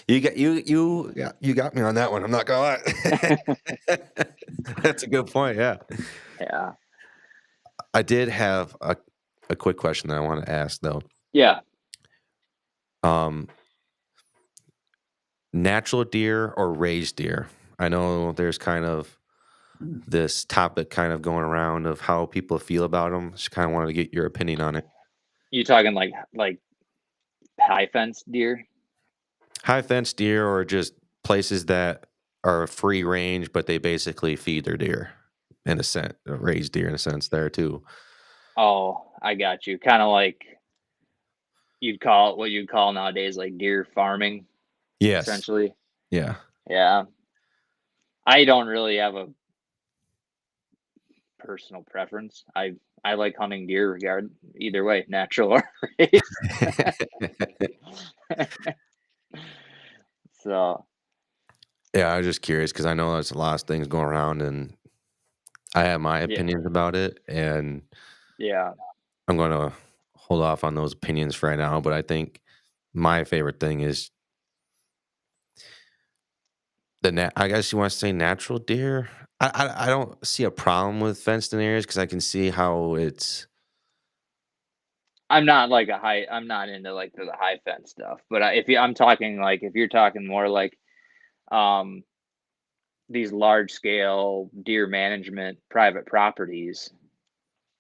B: You got me on that one. I'm not gonna lie. That's a good point. Yeah.
C: yeah,
B: I did have a quick question that I want to ask though.
C: yeah.
B: Um, Natural deer or raised deer? I know there's kind of this topic kind of going around of how people feel about them. Just kind of wanted to get your opinion on it.
C: You talking like high fence deer?
B: High fence deer or just places that are free range, but they basically feed their deer in a sense, raised deer in a sense there too.
C: Oh, I got you. Kind of like you'd call it what you'd call nowadays like deer farming,
B: Yes.
C: essentially.
B: Yeah.
C: Yeah. I don't really have a personal preference. I like hunting deer either way, natural or raised. So
B: Yeah, I was just curious because I know there's a lot of things going around, and I have my
C: yeah,
B: opinions about it, and
C: yeah.
B: I'm going to hold off on those opinions for right now. But I think my favorite thing is I guess you want to say natural deer. I don't see a problem with fenced in areas because I can see how it's.
C: I'm not like I'm not into like the high fence stuff, but I'm talking like if you're talking more like um these large scale deer management private properties,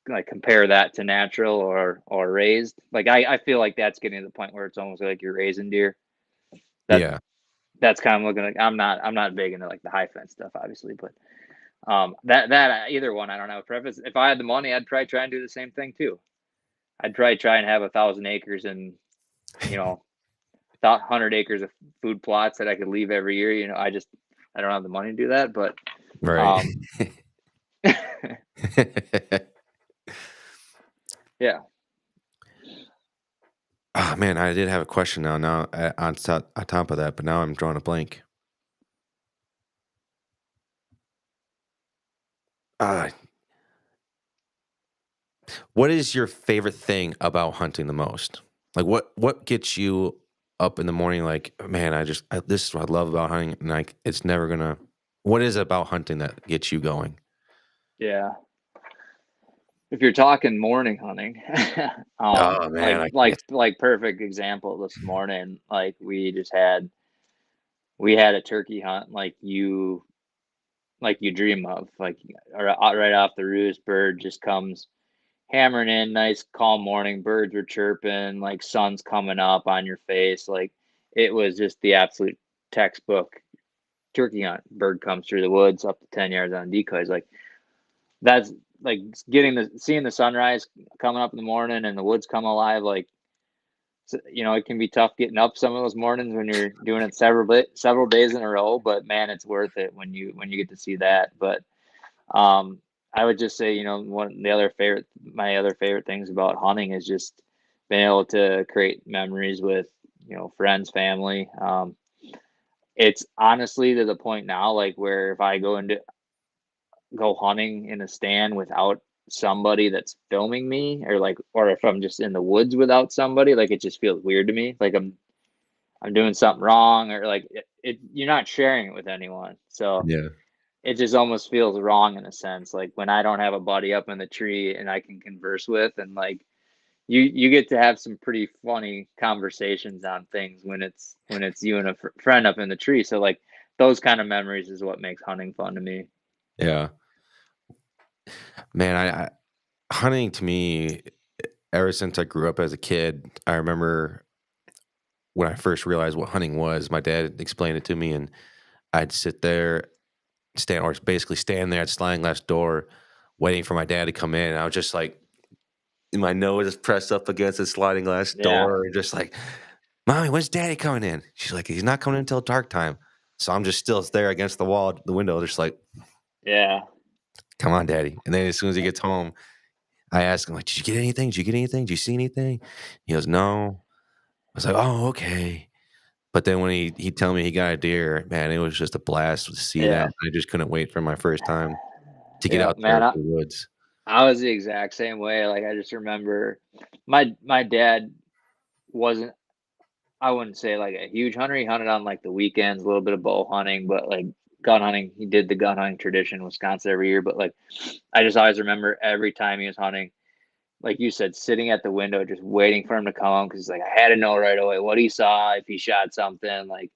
C: like compare that to natural or raised. Like I feel like that's getting to the point where it's almost like you're raising deer. That
B: Yeah,
C: that's kind of looking like I'm not big into like the high fence stuff, obviously, but either one I don't have a preference. If I had the money, I'd probably try and do the same thing too. I'd probably try and have 1,000 acres and 100 acres of food plots that I could leave every year. I don't have the money to do that, but
B: right.
C: um, yeah.
B: Oh man, I did have a question now on top of that, but now I'm drawing a blank. Uh, what is your favorite thing about hunting the most? Like what gets you up in the morning? Like, man, this is what I love about hunting, and like it's never gonna. What is it about hunting that gets you going?
C: Yeah. If you're talking morning hunting,
B: Oh man, I can't.
C: like perfect example this morning, like we had a turkey hunt like you dream of, like right off the roost, bird just comes hammering in, nice calm morning, birds were chirping, like sun's coming up on your face, like it was just the absolute textbook turkey hunt. Bird comes through the woods up to 10 yards on decoys, like that's like seeing the sunrise coming up in the morning and the woods come alive. Like it can be tough getting up some of those mornings when you're doing it several days in a row, but man, it's worth it when you get to see that. But I would just say, my other favorite things about hunting is just being able to create memories with friends, family. It's honestly to the point now, like where if I go hunting in a stand without somebody that's filming me, or if I'm just in the woods without somebody, like it just feels weird to me, like I'm doing something wrong, or like you're not sharing it with anyone, so
B: Yeah,
C: it just almost feels wrong in a sense, like when I don't have a buddy up in the tree and I can converse with, and like you get to have some pretty funny conversations on things when it's you and a friend up in the tree. So like those kind of memories is what makes hunting fun to me.
B: yeah, man. Hunting to me, ever since I grew up as a kid, I remember when I first realized what hunting was. My dad explained it to me, and I'd sit there, basically stand there at sliding glass door, waiting for my dad to come in. And I was just like, my nose is pressed up against the sliding glass
C: Yeah,
B: door, and just like, "Mommy, when's Daddy coming in?" She's like, "He's not coming in until dark time." So I'm just still there against the wall, the window, just like,
C: yeah,
B: "Come on, Daddy." And then as soon as he gets home, I ask him, like, "Did you get anything? Did you get anything? Did you see anything?" He goes, "No." I was like, "Oh, okay." But then when he tell me he got a deer, man, it was just a blast to see that.
C: yeah,
B: I just couldn't wait for my first time to get
C: yeah,
B: out there
C: man.
B: to the woods.
C: I was the exact same way. Like I just remember my dad wasn't, I wouldn't say like a huge hunter. He hunted on like the weekends, a little bit of bow hunting, but like gun hunting, he did the gun hunting tradition in Wisconsin every year. But like I just always remember every time he was hunting, like you said, sitting at the window just waiting for him to come home, because like I had to know right away what he saw, if he shot something. Like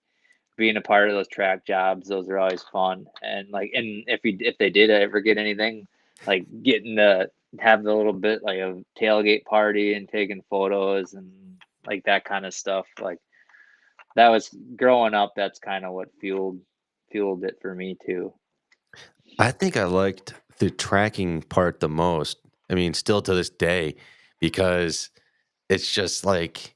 C: being a part of those track jobs, those are always fun. And if they did ever get anything, like getting to have the little bit like a tailgate party and taking photos and like that kind of stuff, like that was growing up. That's kind of what fueled it for me too.
B: I think I liked the tracking part the most. I mean, still to this day, because it's just like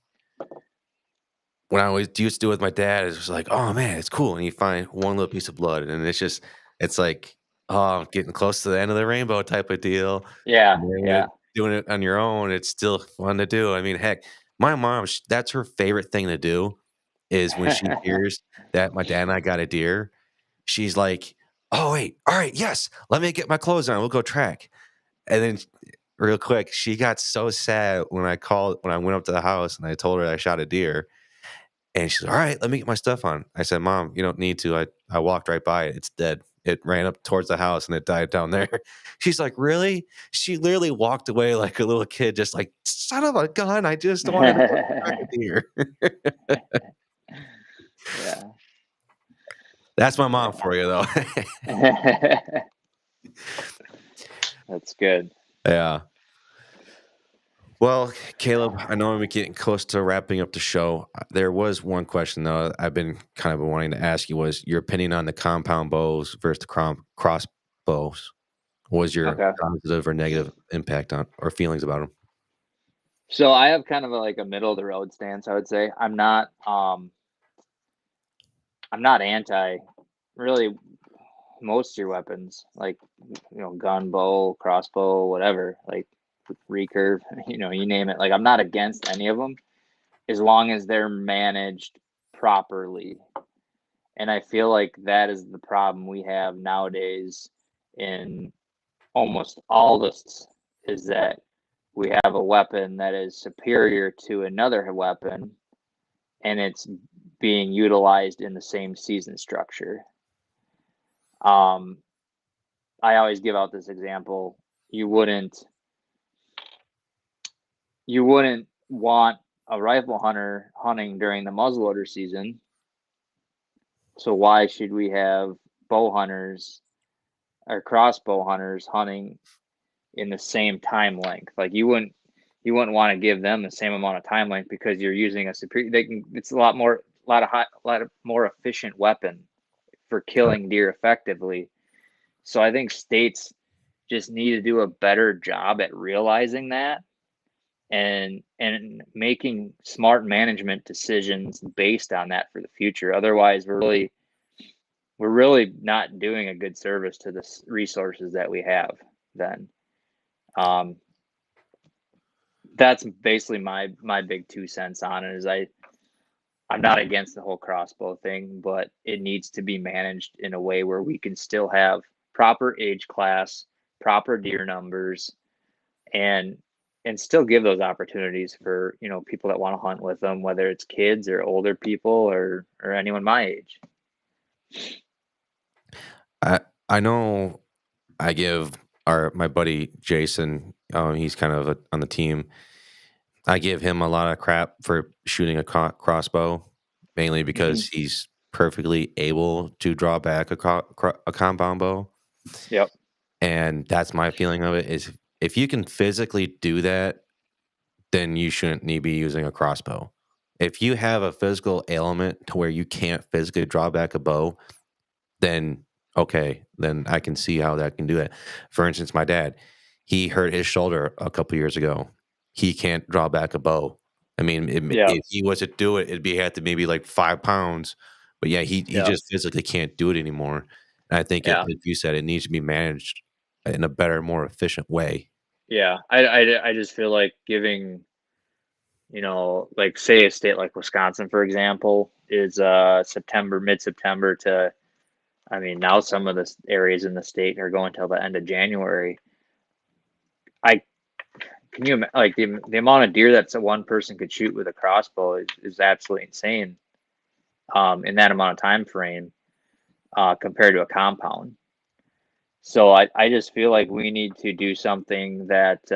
B: when I was used to do it with my dad, it's just like, oh man, it's cool. And you find one little piece of blood, and it's like oh, getting close to the end of the rainbow type of deal.
C: Yeah,
B: And then
C: yeah.
B: doing it on your own, it's still fun to do. I mean, heck, my mom, that's her favorite thing to do is when she hears that my dad and I got a deer, she's like, "Oh, wait, all right, yes, let me get my clothes on. We'll go track." And then real quick, she got so sad when I went up to the house and I told her I shot a deer. And she's, "All right, let me get my stuff on." I said, "Mom, you don't need to. I walked right by it. It's dead. It ran up towards the house and it died down there." She's like, "Really?" She literally walked away like a little kid, just like, "Son of a gun, I just wanted to go track a deer."
C: Yeah.
B: That's my mom for you, though.
C: That's good.
B: Yeah. Well, Caleb, I know I'm getting close to wrapping up the show. There was one question though I've been kind of wanting to ask you was your opinion on the compound bows versus the crossbows. What was your
C: Okay.
B: positive or negative impact on or feelings about them?
C: So I have kind of like a middle of the road stance, I would say. I'm not anti really most of your weapons, like gun, bow, crossbow, whatever, like recurve, you name it. Like I'm not against any of them as long as they're managed properly. And I feel like that is the problem we have nowadays in almost all lists is that we have a weapon that is superior to another weapon and it's being utilized in the same season structure. I always give out this example. You wouldn't want a rifle hunter hunting during the muzzleloader season. So why should we have bow hunters or crossbow hunters hunting in the same time length? Like you wouldn't want to give them the same amount of time length because you're using a superior. It's a lot more efficient weapon for killing deer effectively. So I think states just need to do a better job at realizing that and making smart management decisions based on that for the future. Otherwise, we're really not doing a good service to the resources that we have then. That's basically my big 2 cents on it is I'm not against the whole crossbow thing, but it needs to be managed in a way where we can still have proper age class, proper deer numbers, and still give those opportunities for people that want to hunt with them, whether it's kids or older people or anyone my age.
B: I know I give my buddy Jason, he's kind of on the team. I give him a lot of crap for shooting a crossbow, mainly because he's perfectly able to draw back a compound bow.
C: Yep.
B: And that's my feeling of it is if you can physically do that, then you shouldn't need to be using a crossbow. If you have a physical ailment to where you can't physically draw back a bow, then okay, then I can see how that can do it. For instance, my dad, he hurt his shoulder a couple years ago. He can't draw back a bow. I mean, if he was to do it, it'd have to maybe like 5 pounds. But yeah, he just physically can't do it anymore. And I think if you said, it needs to be managed in a better, more efficient way.
C: Yeah, I just feel like giving, like say a state like Wisconsin, for example, is mid-September to, I mean, now some of the areas in the state are going till the end of January. Can you like the amount of deer that one person could shoot with a crossbow is absolutely insane, in that amount of time frame, compared to a compound. So I just feel like we need to do something that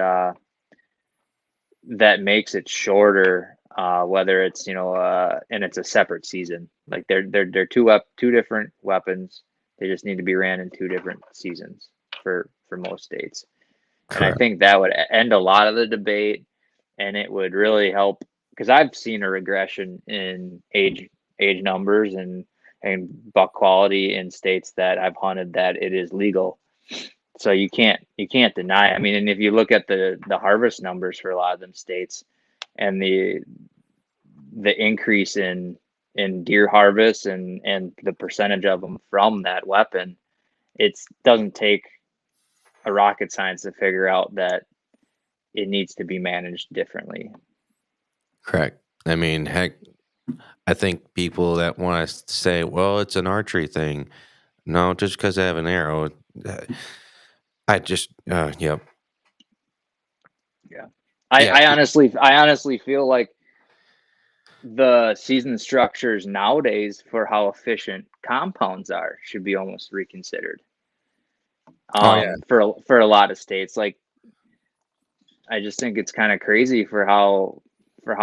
C: makes it shorter, whether it's and it's a separate season. Like they're two different weapons. They just need to be ran in 2 different seasons for most states.
B: Correct.
C: And I think that would end a lot of the debate, and it would really help because I've seen a regression in age numbers and buck quality in states that I've hunted that it is legal. So you can't deny it. I mean, and if you look at the harvest numbers for a lot of them states and the increase in deer harvest and the percentage of them from that weapon, it doesn't take a rocket science to figure out that it needs to be managed differently.
B: Correct. I mean, heck, I think people that want to say, well, it's an archery thing. No, just because I have an arrow, I just, yeah. Yeah.
C: I honestly feel like the season structures nowadays for how efficient compounds are should be almost reconsidered.
B: Oh, yeah.
C: For a lot of states, like I just think it's kind of crazy for how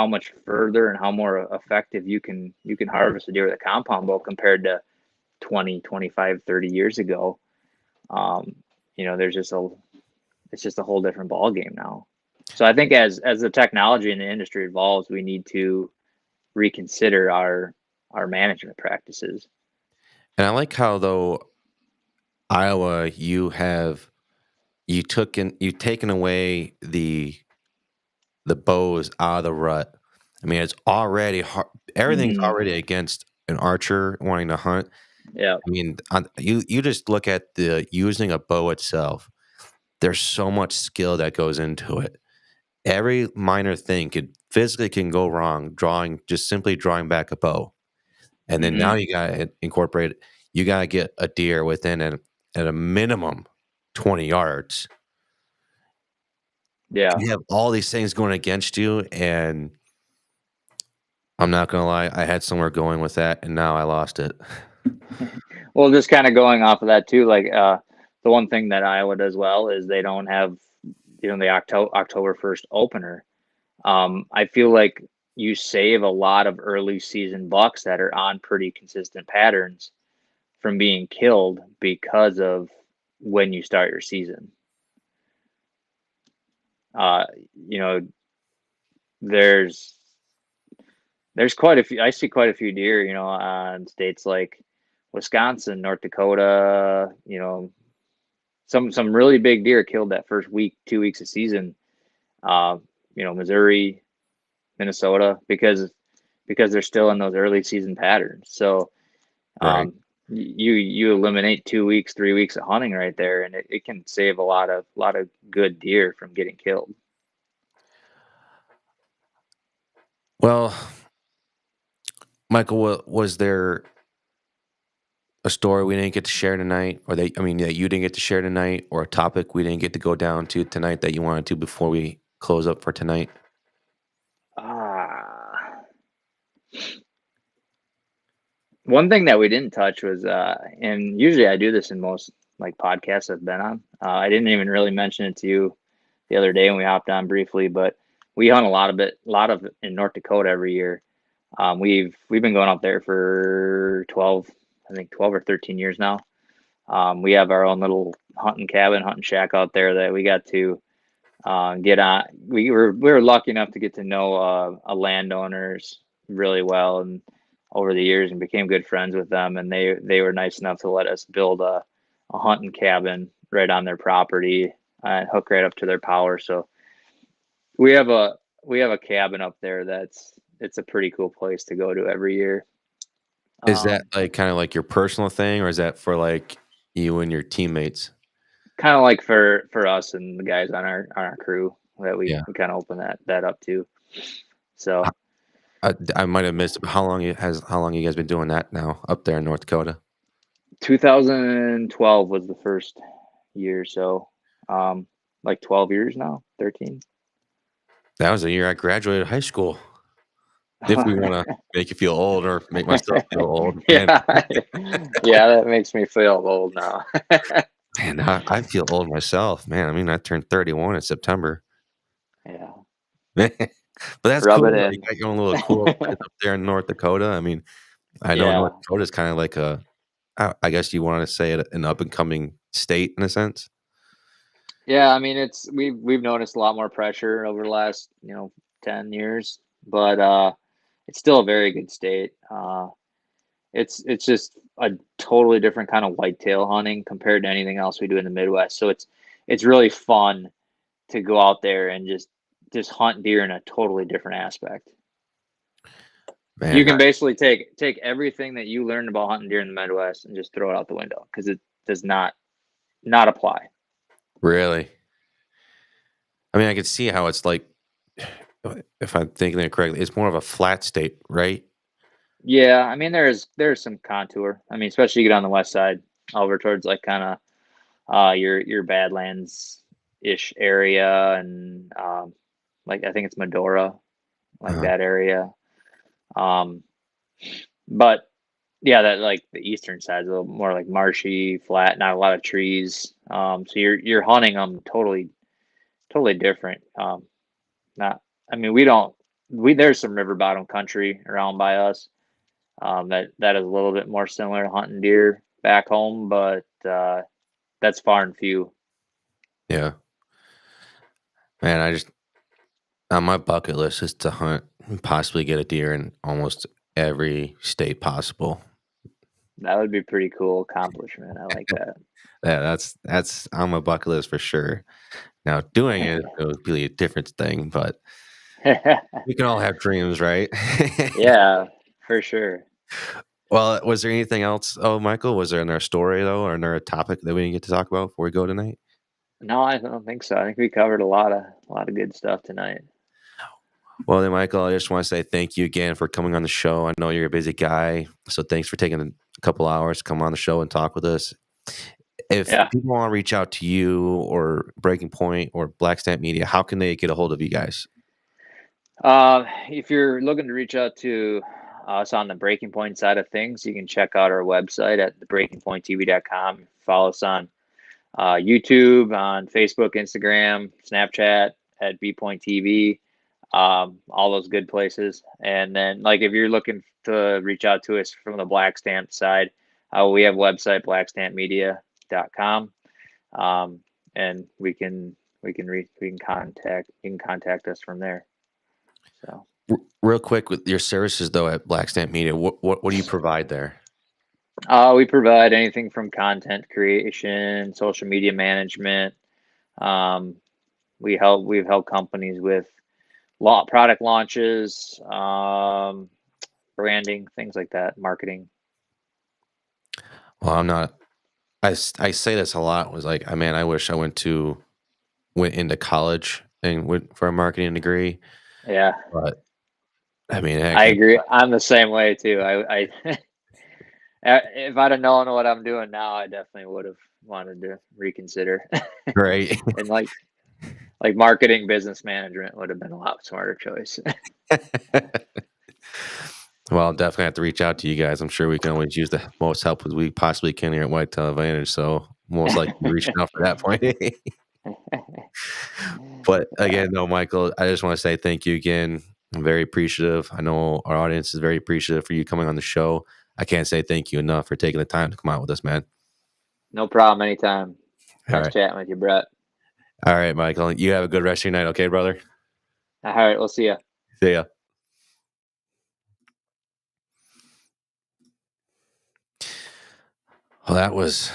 C: much further and how more effective you can harvest a deer with a compound bow compared to 20, 25, 30 years ago. There's it's just a whole different ball game now. So I think as the technology in the industry evolves, we need to reconsider our management practices.
B: And I like how, though, Iowa, you've taken away the bows out of the rut. I mean, it's already hard. Everything's already against an archer wanting to hunt.
C: Yeah.
B: I mean, you just look at the using a bow itself. There's so much skill that goes into it. Every minor thing can go wrong. Simply drawing back a bow, and then now you gotta incorporate. You gotta get a deer within at a minimum 20 yards.
C: Yeah.
B: You have all these things going against you, and I'm not gonna lie, I had somewhere going with that, and now I lost it.
C: Well, just kind of going off of that too, like the one thing that Iowa does well is they don't have, the October 1st opener. I feel like you save a lot of early season bucks that are on pretty consistent patterns from being killed because of when you start your season. There's quite a few. I see quite a few deer, in states like Wisconsin, North Dakota. Some really big deer killed that first week, 2 weeks of season. Missouri, Minnesota, because they're still in those early season patterns. So,
B: Right.
C: You eliminate 2 weeks, 3 weeks of hunting right there, and it can save a lot of good deer from getting killed.
B: Well, Michael, was there a story we didn't get to share tonight, or that you didn't get to share tonight, or a topic we didn't get to go down to tonight that you wanted to before we close up for tonight?
C: One thing that we didn't touch was, and usually I do this in most like podcasts I've been on. I didn't even really mention it to you the other day when we hopped on briefly, but we hunt a lot of in North Dakota every year. We've been going up there for 12 or 13 years now. We have our own little hunting shack out there that we got to get on. We were lucky enough to get to know a landowners really well and over the years, and became good friends with them. And they were nice enough to let us build a hunting cabin right on their property and hook right up to their power. So we have a cabin up there it's a pretty cool place to go to every year.
B: Is that like kind of like your personal thing, or is that for like you and your teammates?
C: Kind of like for us and the guys on our crew that we kind of open that up to. So
B: I might have missed how long you guys been doing that now up there in North Dakota?
C: 2012 was the first year, so like 12 years now, 13.
B: That was the year I graduated high school. If we want to make you feel old or make myself feel old.
C: Yeah, that makes me feel old now.
B: Man, I feel old myself, man. I mean, I turned 31 in September.
C: Yeah.
B: But that's
C: Rub
B: cool.
C: it in.
B: You got your own little cool place up there in North Dakota. I mean, I know North Dakota is kind of like I guess you want to say it, an up and coming state in a sense.
C: Yeah, I mean, we've noticed a lot more pressure over the last 10 years, but it's still a very good state. It's just a totally different kind of whitetail hunting compared to anything else we do in the Midwest. So it's really fun to go out there and just hunt deer in a totally different aspect. Man, you can basically take everything that you learned about hunting deer in the Midwest and just throw it out the window because it does not not apply.
B: Really? I mean, I could see how it's like, if I'm thinking it correctly, it's more of a flat state, right?
C: Yeah, I mean there's some contour. I mean, especially you get on the west side over towards like kind of your Badlands ish area, and like I think it's Medora, like
B: Uh,
C: that area. Um, but yeah, that like the eastern side is a little more like marshy, flat, not a lot of trees. So you're hunting them totally different. Not, I mean, we there's some river bottom country around by us. That is a little bit more similar to hunting deer back home, but that's far and few.
B: yeah. Man, on my bucket list is to hunt and possibly get a deer in almost every state possible.
C: That would be pretty cool accomplishment. I like that.
B: Yeah, that's on my bucket list for sure. Now, doing it would be a different thing, but we can all have dreams, right?
C: Yeah, for sure.
B: Well, was there anything else? Oh, Michael, was there another story though, or another topic that we didn't get to talk about before we go tonight?
C: No, I don't think so. I think we covered a lot of good stuff tonight.
B: Well, then, Michael, I just want to say thank you again for coming on the show. I know you're a busy guy, so thanks for taking a couple hours to come on the show and talk with us. If
C: Yeah.
B: people want to reach out to you or Breaking Point or Black Stamp Media, how can they get a hold of you guys?
C: If you're looking to reach out to us on the Breaking Point side of things, you can check out our website at thebreakingpointtv.com. Follow us on YouTube, on Facebook, Instagram, Snapchat at bpointtv. All those good places. And then, like, if you're looking to reach out to us from the Black Stamp side, we have a website, blackstampmedia.com. And we can contact us from there. So
B: Real quick, with your services though at Black Stamp Media, what do you provide there?
C: we provide anything from content creation, social media management. We've helped companies with product launches, branding, things like that, marketing.
B: Well, I'm not. I say this a lot. Was like, I wish I went into college and went for a marketing degree.
C: Yeah,
B: But I mean, heck,
C: I agree. I'm the same way too. I if I'd have known what I'm doing now, I definitely would have wanted to reconsider.
B: right.
C: And like marketing, business management would have been a lot smarter choice.
B: Well, I'll definitely have to reach out to you guys. I'm sure we can always use the most help as we possibly can here at Whitetail Advantage. So most likely reaching out for that point. But again, no, Michael, I just want to say thank you again. I'm very appreciative. I know our audience is very appreciative for you coming on the show. I can't say thank you enough for taking the time to come out with us, man.
C: No problem. Anytime.
B: All
C: Nice
B: right.
C: chatting with you, Brett.
B: All right, Michael. You have a good rest of your night, okay, brother?
C: All right. We'll see ya.
B: See ya. Well, that was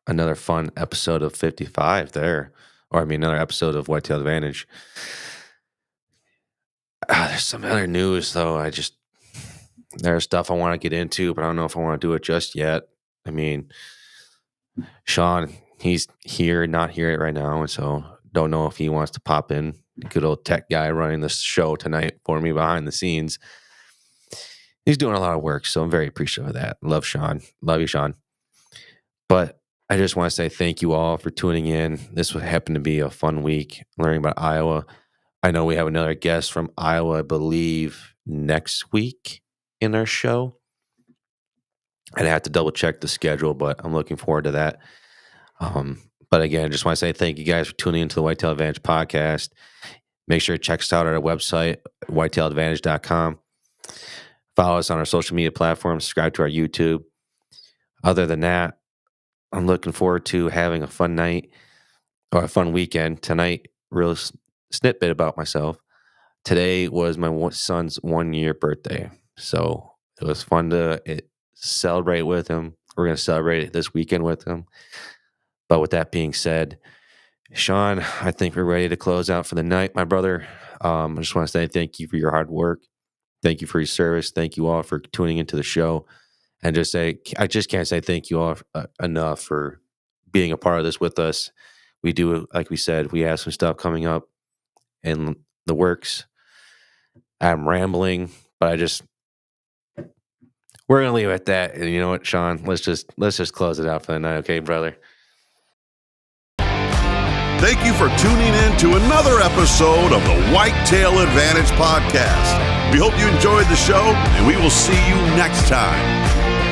B: another fun episode of 55 there. Or, I mean, another episode of Whitetail Advantage. There's some other news, though. There's stuff I want to get into, but I don't know if I want to do it just yet. I mean, Sean, he's here, not here right now, and so don't know if he wants to pop in. Good old tech guy running the show tonight for me behind the scenes. He's doing a lot of work, so I'm very appreciative of that. Love Sean. Love you, Sean. But I just want to say thank you all for tuning in. This would happen to be a fun week learning about Iowa. I know we have another guest from Iowa, I believe, next week in our show. I'd have to double check the schedule, but I'm looking forward to that. But again, I just want to say thank you guys for tuning into the Whitetail Advantage podcast. Make sure to check us out at our website, whitetailadvantage.com. Follow us on our social media platforms, subscribe to our YouTube. Other than that, I'm looking forward to having a fun night or a fun weekend. Tonight, real snippet about myself. Today was my son's 1-year birthday. So it was fun to celebrate with him. We're going to celebrate it this weekend with him. But with that being said, Sean, I think we're ready to close out for the night, my brother. I just want to say thank you for your hard work. Thank you for your service. Thank you all for tuning into the show. And I just can't say thank you all enough for being a part of this with us. We do, like we said, we have some stuff coming up in the works. I'm rambling, but we're gonna leave it at that. And you know what, Sean? Let's just close it out for the night, okay, brother?
A: Thank you for tuning in to another episode of the Whitetail Advantage Podcast. We hope you enjoyed the show, and we will see you next time.